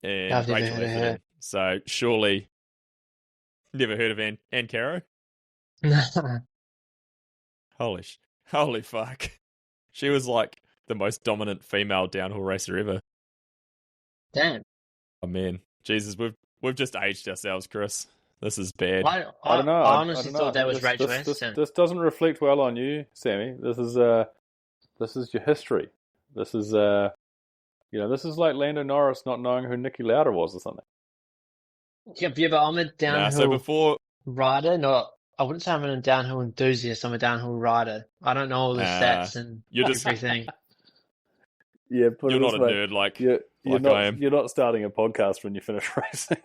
I've never heard of her. So surely, never heard of Anne Caro? Holy fuck! She was the most dominant female downhill racer ever. Damn. Oh man, Jesus, we've just aged ourselves, Chris. This is bad. I don't know. I honestly thought that was Rachel Anderson. This doesn't reflect well on you, Sammy. This is your history. This is this is like Lando Norris not knowing who Niki Lauda was or something. Yeah, but I'm a downhill rider. No, I wouldn't say I'm a downhill enthusiast. I'm a downhill rider. I don't know all the stats and everything. Yeah, you're not a nerd like I am. You're not starting a podcast when you finish racing.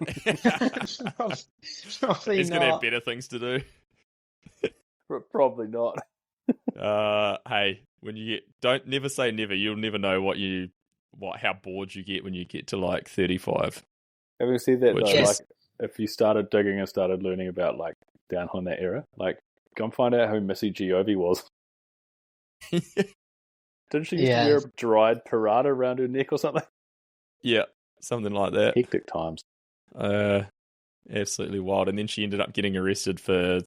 Probably He's not. going to have better things to do. Probably not. Hey, when you never say never. You'll never know how bored you get when you get to 35. Have you seen that? if you started digging and started learning about like downhill in that era, like go and find out who Missy Giovi was. Didn't she used to wear a dried parada around her neck or something? Yeah, something like that. Hectic times. Absolutely wild. And then she ended up getting arrested for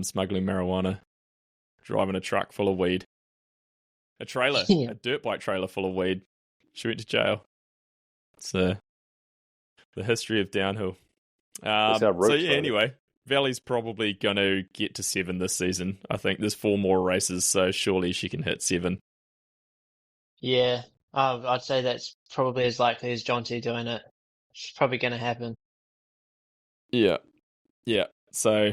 smuggling marijuana, driving a truck full of weed. A trailer, a dirt bike trailer full of weed. She went to jail. So, the history of downhill. Anyway, Valley's probably going to get to 7 this season. I think there's 4 more races, so surely she can hit 7. Yeah, I'd say that's probably as likely as Jonty doing it. It's probably going to happen. Yeah. So,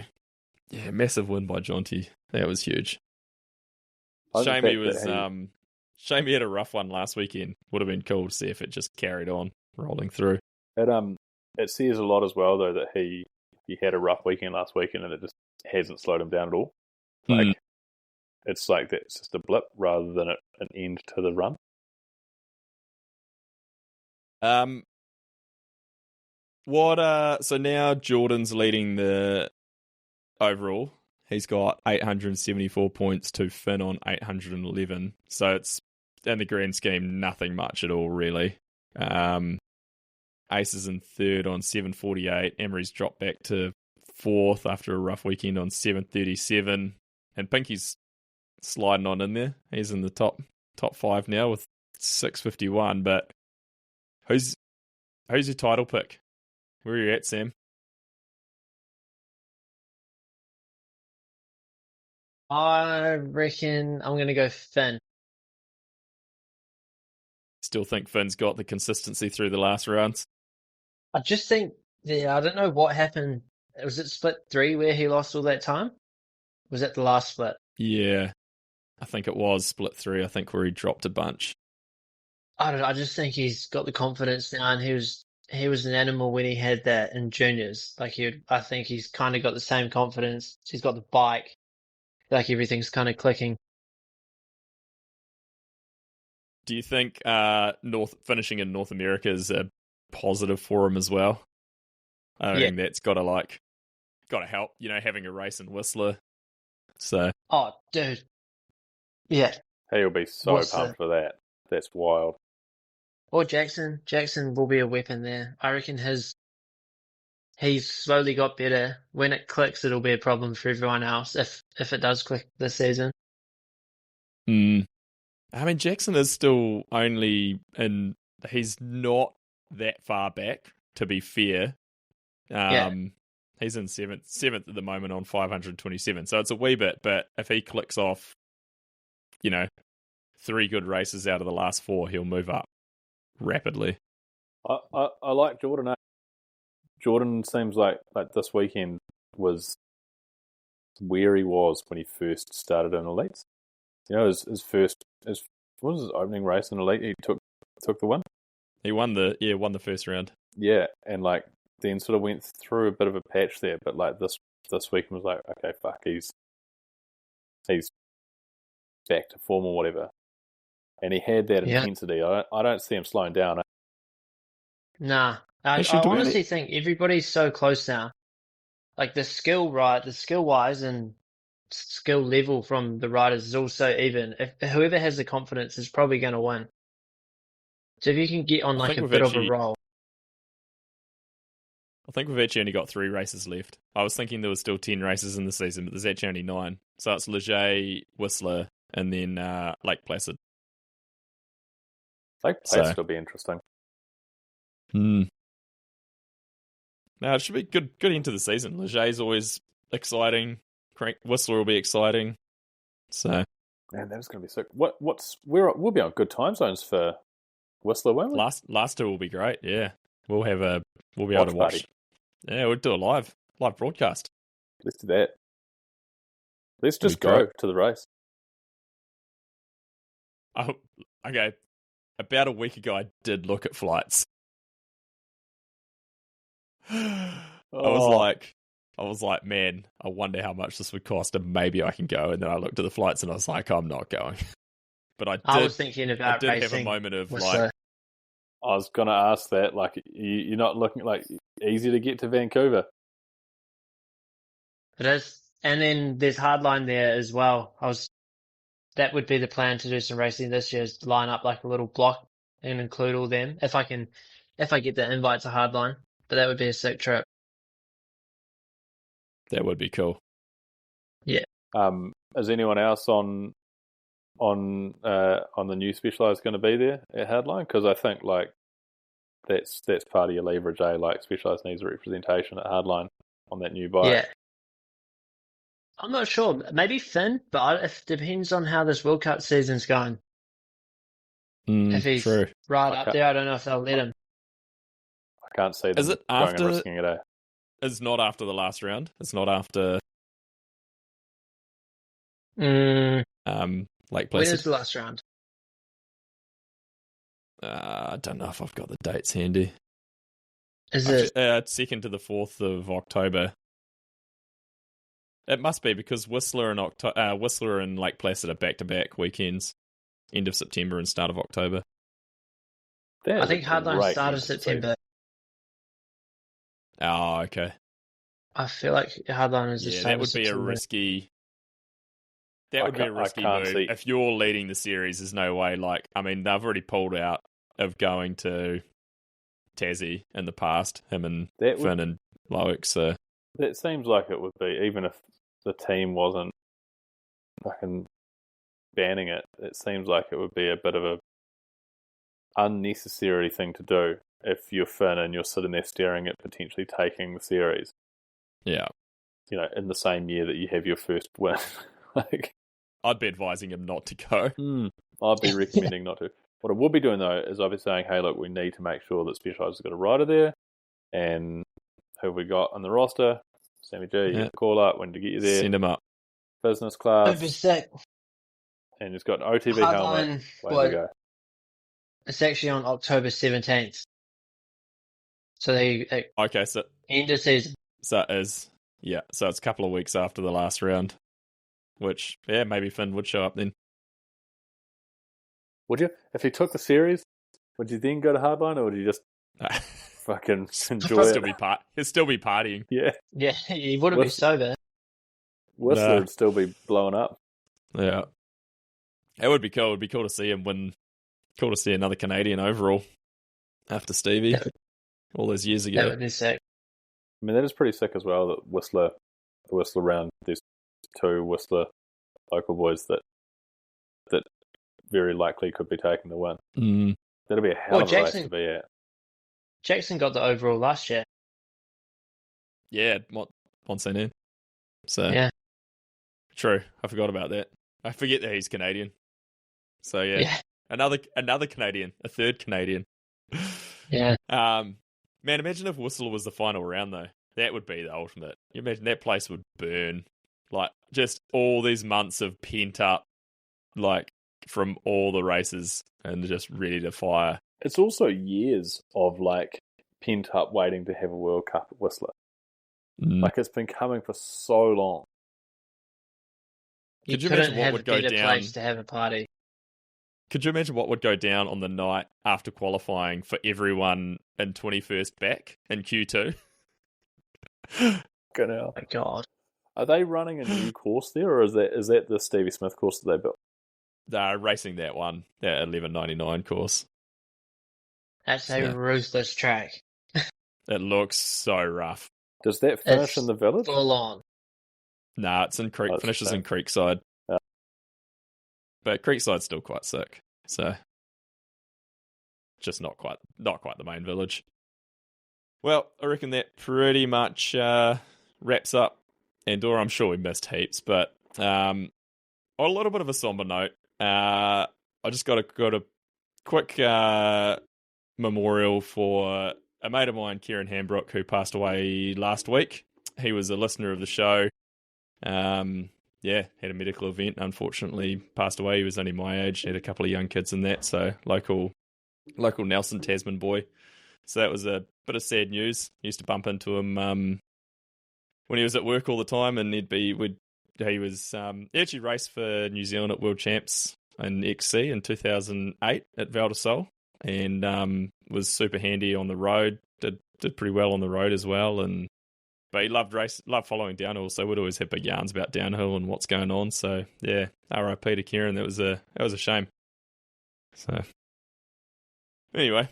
massive win by Jonty. That was huge. Shame he had a rough one last weekend. Would have been cool to see if it just carried on rolling through. It says a lot as well, though, that he had a rough weekend last weekend and it just hasn't slowed him down at all. Like, it's like that's just a blip rather than an end to the run. So now Jordan's leading the overall. He's got 874 points to Finn on 811. So it's, in the grand scheme, nothing much at all, really. Ace is in third on 748. Emery's dropped back to fourth after a rough weekend on 737. And Pinky's sliding on in there. He's in the top 5 now with 651. But who's your title pick? Where are you at, Sam? I reckon I'm going to go Finn. Still think Finn's got the consistency through the last rounds? I just think, I don't know what happened. Was it split 3 where he lost all that time? Was that the last split? Yeah, I think it was split 3. I think where he dropped a bunch. I don't know. I just think he's got the confidence now, and he was an animal when he had that in juniors. I think he's kind of got the same confidence. He's got the bike. Like everything's kind of clicking. Do you think finishing in North America is a positive for him as well? I think that's got to help. Having a race in Whistler. So. Oh, dude. Yeah. He'll be so pumped for that. That's wild. Or Jackson. Jackson will be a weapon there. I reckon he's slowly got better. When it clicks, it'll be a problem for everyone else if it does click this season. I mean, Jackson is still only he's not that far back, to be fair. He's in seventh at the moment on 527. So it's a wee bit, but if he clicks off, 3 good races out of the last 4, he'll move up rapidly. I like Jordan. Jordan seems like this weekend was where he was when he first started in Elites. What was his opening race in Elite? He took the win. He won the first round. Yeah, and then sort of went through a bit of a patch there, but this weekend was like, okay, fuck, he's back to form or whatever. And he had that intensity. I don't see him slowing down. Nah. I honestly think everybody's so close now. Like the skill wise and skill level from the riders is also even. If whoever has the confidence is probably going to win. So if you can get on a bit of a roll. I think we've actually only got 3 races left. I was thinking there was still 10 races in the season, but there's actually only 9. So it's Lachie, Whistler, and then Lake Placid. Lake Placid will be interesting. No, it should be good into the season. Lachie's always exciting. Whistler will be exciting. So, man, that's going to be sick. We'll be on good time zones for Whistler, won't we? Last 2 will be great. Yeah, we'll be able to watch. Party. Yeah, we'll do a live broadcast. Let's do that. Let's just go to the race. Okay. About a week ago, I did look at flights. I was like, man, I wonder how much this would cost, and maybe I can go. And then I looked at the flights, and I was like, I'm not going. But I was thinking about. I did have a moment of I was going to ask that. Like, you're not looking like easy to get to Vancouver. It is. And then there's Hardline there as well. That would be the plan to do some racing this year, is line up like a little block and include all them if I get the invite to Hardline. But that would be a sick trip. That would be cool. Yeah. Is anyone else on the new Specialized going to be there at Hardline? Because I think like that's part of your leverage. Like Specialized needs a representation at Hardline on that new bike. Yeah. I'm not sure. Maybe Finn, but it depends on how this World Cup season's going. If he's true. right up there, I don't know if they'll let him. I can't see them Is it going after, and risking it. It's not after the last round. It's not after Lake When Placid. is the last round? I don't know if I've got the dates handy. Is it? 2nd to the 4th of October. It must be because Whistler and Lake Placid are back-to-back weekends, end of September and start of October. I think Hardline start of September. Oh, okay. I feel like Hardline is the start that of would be September. a risky. That would be a risky move. See. If you're leading the series, there's no way. Like, I mean, they've already pulled out of going to Tassie in the past. Him and Finn and Loic. So that seems like it would be, even if the team wasn't fucking banning it. It seems like it would be a bit of a unnecessary thing to do if you're Finn and you're sitting there staring at potentially taking the series. Yeah. You know, in the same year that you have your first win. Like, I'd be advising him not to go. I'd be recommending not to. What I would be doing, though, is I'd be saying, hey, look, we need to make sure that Specialized has got a rider there. And who have we got on the roster? Sammie G, you call up when to get you there. Send him up. Business class. Over sick. And he's got an OTB helmet. Way to go. It's actually on October 17th. So Okay, so end of season. So it is, so it's a couple of weeks after the last round, which, maybe Finn would show up then. Would you? If he took the series, would you then go to Hardline, or would you just fucking enjoy it? He'll still be partying. Yeah. Yeah, he wouldn't be sober. Whistler would still be blowing up. Yeah. It would be cool. It would be cool to see him win. Cool to see another Canadian overall after Stevie all those years ago. That would be sick. I mean, that is pretty sick as well, that the Whistler round, there's 2 Whistler local boys that very likely could be taking the win. That'll be a hell of a race to be at. Jackson got the overall last year. Yeah, on St. Anne. So, yeah. True. I forgot about that. I forget that he's Canadian. So, yeah. Another Canadian. A third Canadian. Yeah. Man, imagine if Whistler was the final round, though. That would be the ultimate. You imagine that place would burn. Like, just all these months of pent up, like, from all the races and just ready to fire. It's also years of, like, pent up waiting to have a World Cup at Whistler. Like, it's been coming for so long. Could you imagine what would go down? Place to have a party. Could you imagine what would go down on the night after qualifying for everyone in 21st back in Q2? Good hell. Oh my God. Are they running a new course there, or is that the Stevie Smith course that they built? They're racing that one, that 1199 course. That's a ruthless track. It looks so rough. Does that finish in the village? Full on. Nah, it's in finishes in Creekside. Yeah. But Creekside's still quite sick. So just not quite the main village. Well, I reckon that pretty much wraps up Andorra. I'm sure we missed heaps, but on a little bit of a somber note, I just got a quick memorial for a mate of mine, Kieran Hambrook, who passed away last week. He was a listener of the show. Had a medical event, unfortunately passed away. He was only my age, had a couple of young kids in that, so local Nelson Tasman boy. So that was a bit of sad news. I used to bump into him when he was at work all the time, and he actually raced for New Zealand at World Champs in XC in 2008 at Val di Sole. and was super handy on the road. Did pretty well on the road as well, but he loved following downhill, so we'd always have big yarns about downhill and what's going on. So yeah, R.I.P. to Kieran. That was a shame. So anyway,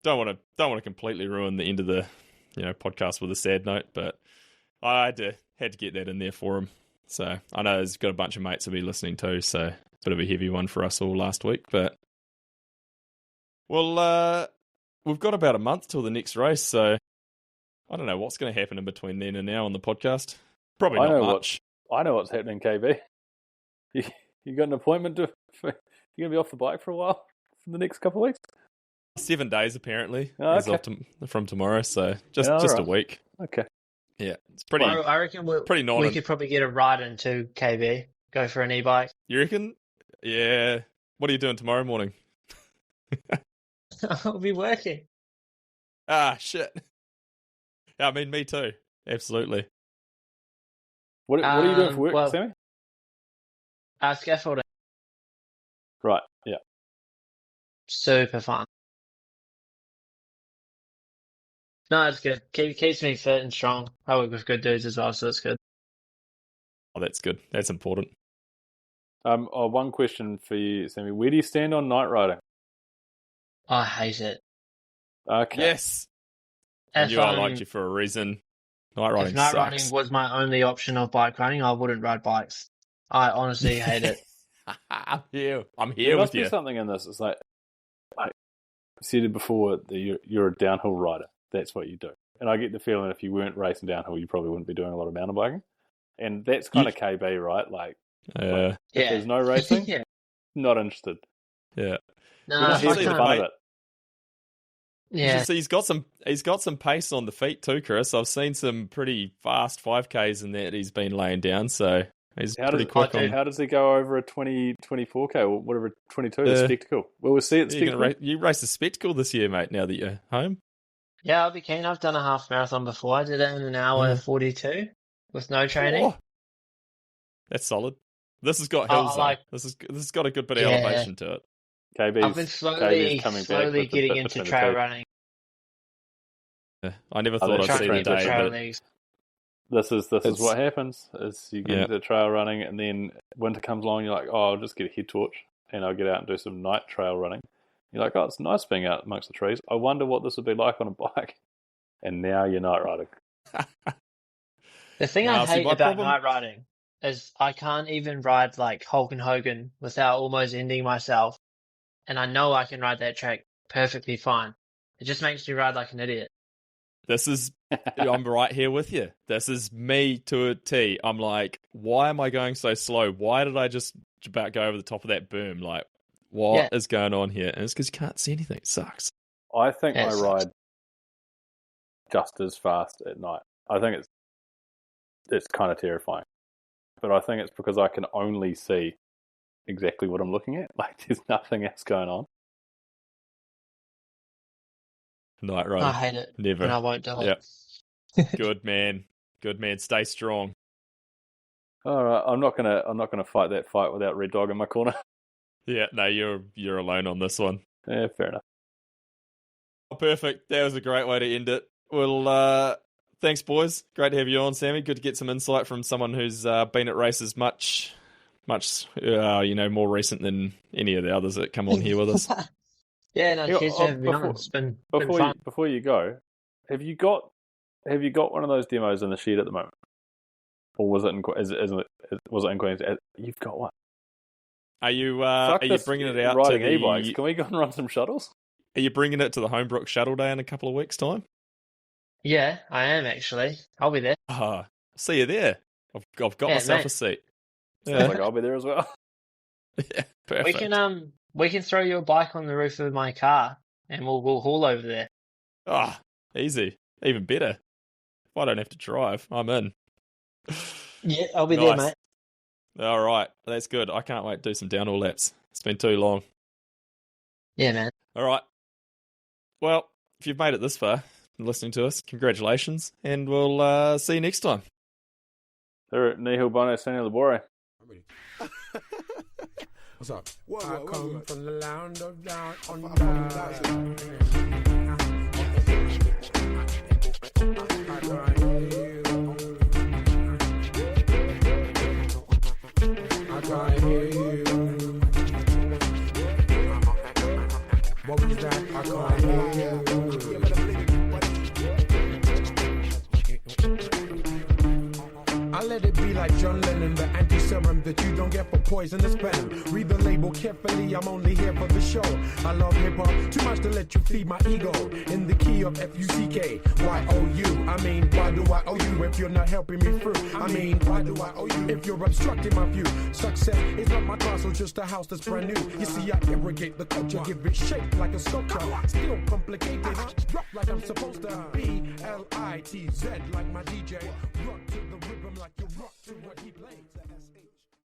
don't want to completely ruin the end of the podcast with a sad note, but I had to get that in there for him. So I know he's got a bunch of mates who'll be listening too, so bit of a heavy one for us all last week. But well, we've got about a month till the next race, so I don't know what's going to happen in between then and now on the podcast. Probably not much. I know what's happening, KB. You got an appointment you're going to be off the bike for a while for the next couple of weeks? 7 days apparently, from tomorrow, so just right. A week. Okay. Yeah, it's pretty. I reckon we could probably get a ride into KB. Go for an e-bike. You reckon? Yeah. What are you doing tomorrow morning? I'll be working. Ah, shit. Yeah, I mean, me too. Absolutely. What are you doing for work, Sammy? Scaffolding. Right. Yeah. Super fun. No, it's good. Keeps me fit and strong. I work with good dudes as well, so it's good. Oh, that's good. That's important. One question for you, Sammy. Where do you stand on night riding? I hate it. Okay. Yes. I liked you for a reason. Night riding if night sucks. riding was my only option of bike riding, I wouldn't ride bikes. I honestly hate it. I'm here there with you. must be something in this. It's like I said it before, you're a downhill rider. That's what you do. And I get the feeling if you weren't racing downhill, you probably wouldn't be doing a lot of mountain biking. And that's kind of KB, right? Like, if there's no racing, not interested. Yeah. No, I see the fun of it. Yeah. He's got some pace on the feet too, Chris. I've seen some pretty fast 5Ks in that he's been laying down, so he's pretty quick. How does he go over a 24K or whatever, 22, the Spectacle? Well, we'll see it. You raced the Spectacle this year, mate, now that you're home? Yeah, I'll be keen. I've done a half marathon before. I did it in an hour 42 with no training. Oh, that's solid. This has got hills, this has got a good bit of elevation to it. I've been slowly getting into trail running. I never thought I'd see the day. This is what happens, is you get into trail running and then winter comes along, you're like, oh, I'll just get a head torch and I'll get out and do some night trail running. You're like, oh, it's nice being out amongst the trees. I wonder what this would be like on a bike. And now you're night riding. The thing I hate about night riding is I can't even ride like Hulk and Hogan without almost ending myself. And I know I can ride that track perfectly fine. It just makes me ride like an idiot. I'm right here with you. This is me to a T. I'm like, why am I going so slow? Why did I just about go over the top of that boom? Like, what is going on here? And it's because you can't see anything. It sucks. I think I ride just as fast at night. I think it's kind of terrifying. But I think it's because I can only see exactly what I'm looking at. Like, there's nothing else going on. Night riding. I hate it. Never. And I won't do it. Good man. Stay strong. All right. I'm not gonna fight that fight without Red Dog in my corner. Yeah, no, you're alone on this one. Yeah, fair enough. Oh, perfect. That was a great way to end it. Well, thanks, boys. Great to have you on, Sammy. Good to get some insight from someone who's been at races much more recent than any of the others that come on here with us. Yeah, no, cheers to have me on. It's been fun. Before you go, have you got one of those demos in the shed at the moment, or was it in Queensland? You've got one. Are you bringing it out riding to e-bikes? Can we go and run some shuttles? Are you bringing it to the Homebrook Shuttle Day in a couple of weeks' time? Yeah, I am actually. I'll be there. See you there. I've got myself a seat. Sounds like I'll be there as well. Yeah, perfect. We can throw your bike on the roof of my car and we'll haul over there. Easy. Even better. If I don't have to drive, I'm in. Yeah, I'll be there, mate. All right. That's good. I can't wait to do some downhill laps. It's been too long. Yeah, man. All right. Well, if you've made it this far and listening to us, congratulations. And we'll see you next time. Nihil bono sine labore. What's up? I come from the land of down on the I can't hear you. What was that? I can't hear you. I let it be like John Lennon, the anti-serum that you don't get for poisonous venom. Read the label carefully, I'm only here for the show. I love hip-hop too much to let you feed my ego. In the key of F-U-C-K, Y-O-U. I mean, why do I owe you if you're not helping me through? I mean, why do I owe you if you're obstructing my view? Success is not my castle, just a house that's brand new. You see, I irrigate the culture, give it shape like a sculpture. Still complicated, drop like I'm supposed to. B-L-I-T-Z like my DJ. Rock to the rhythm like you rock to what he plays.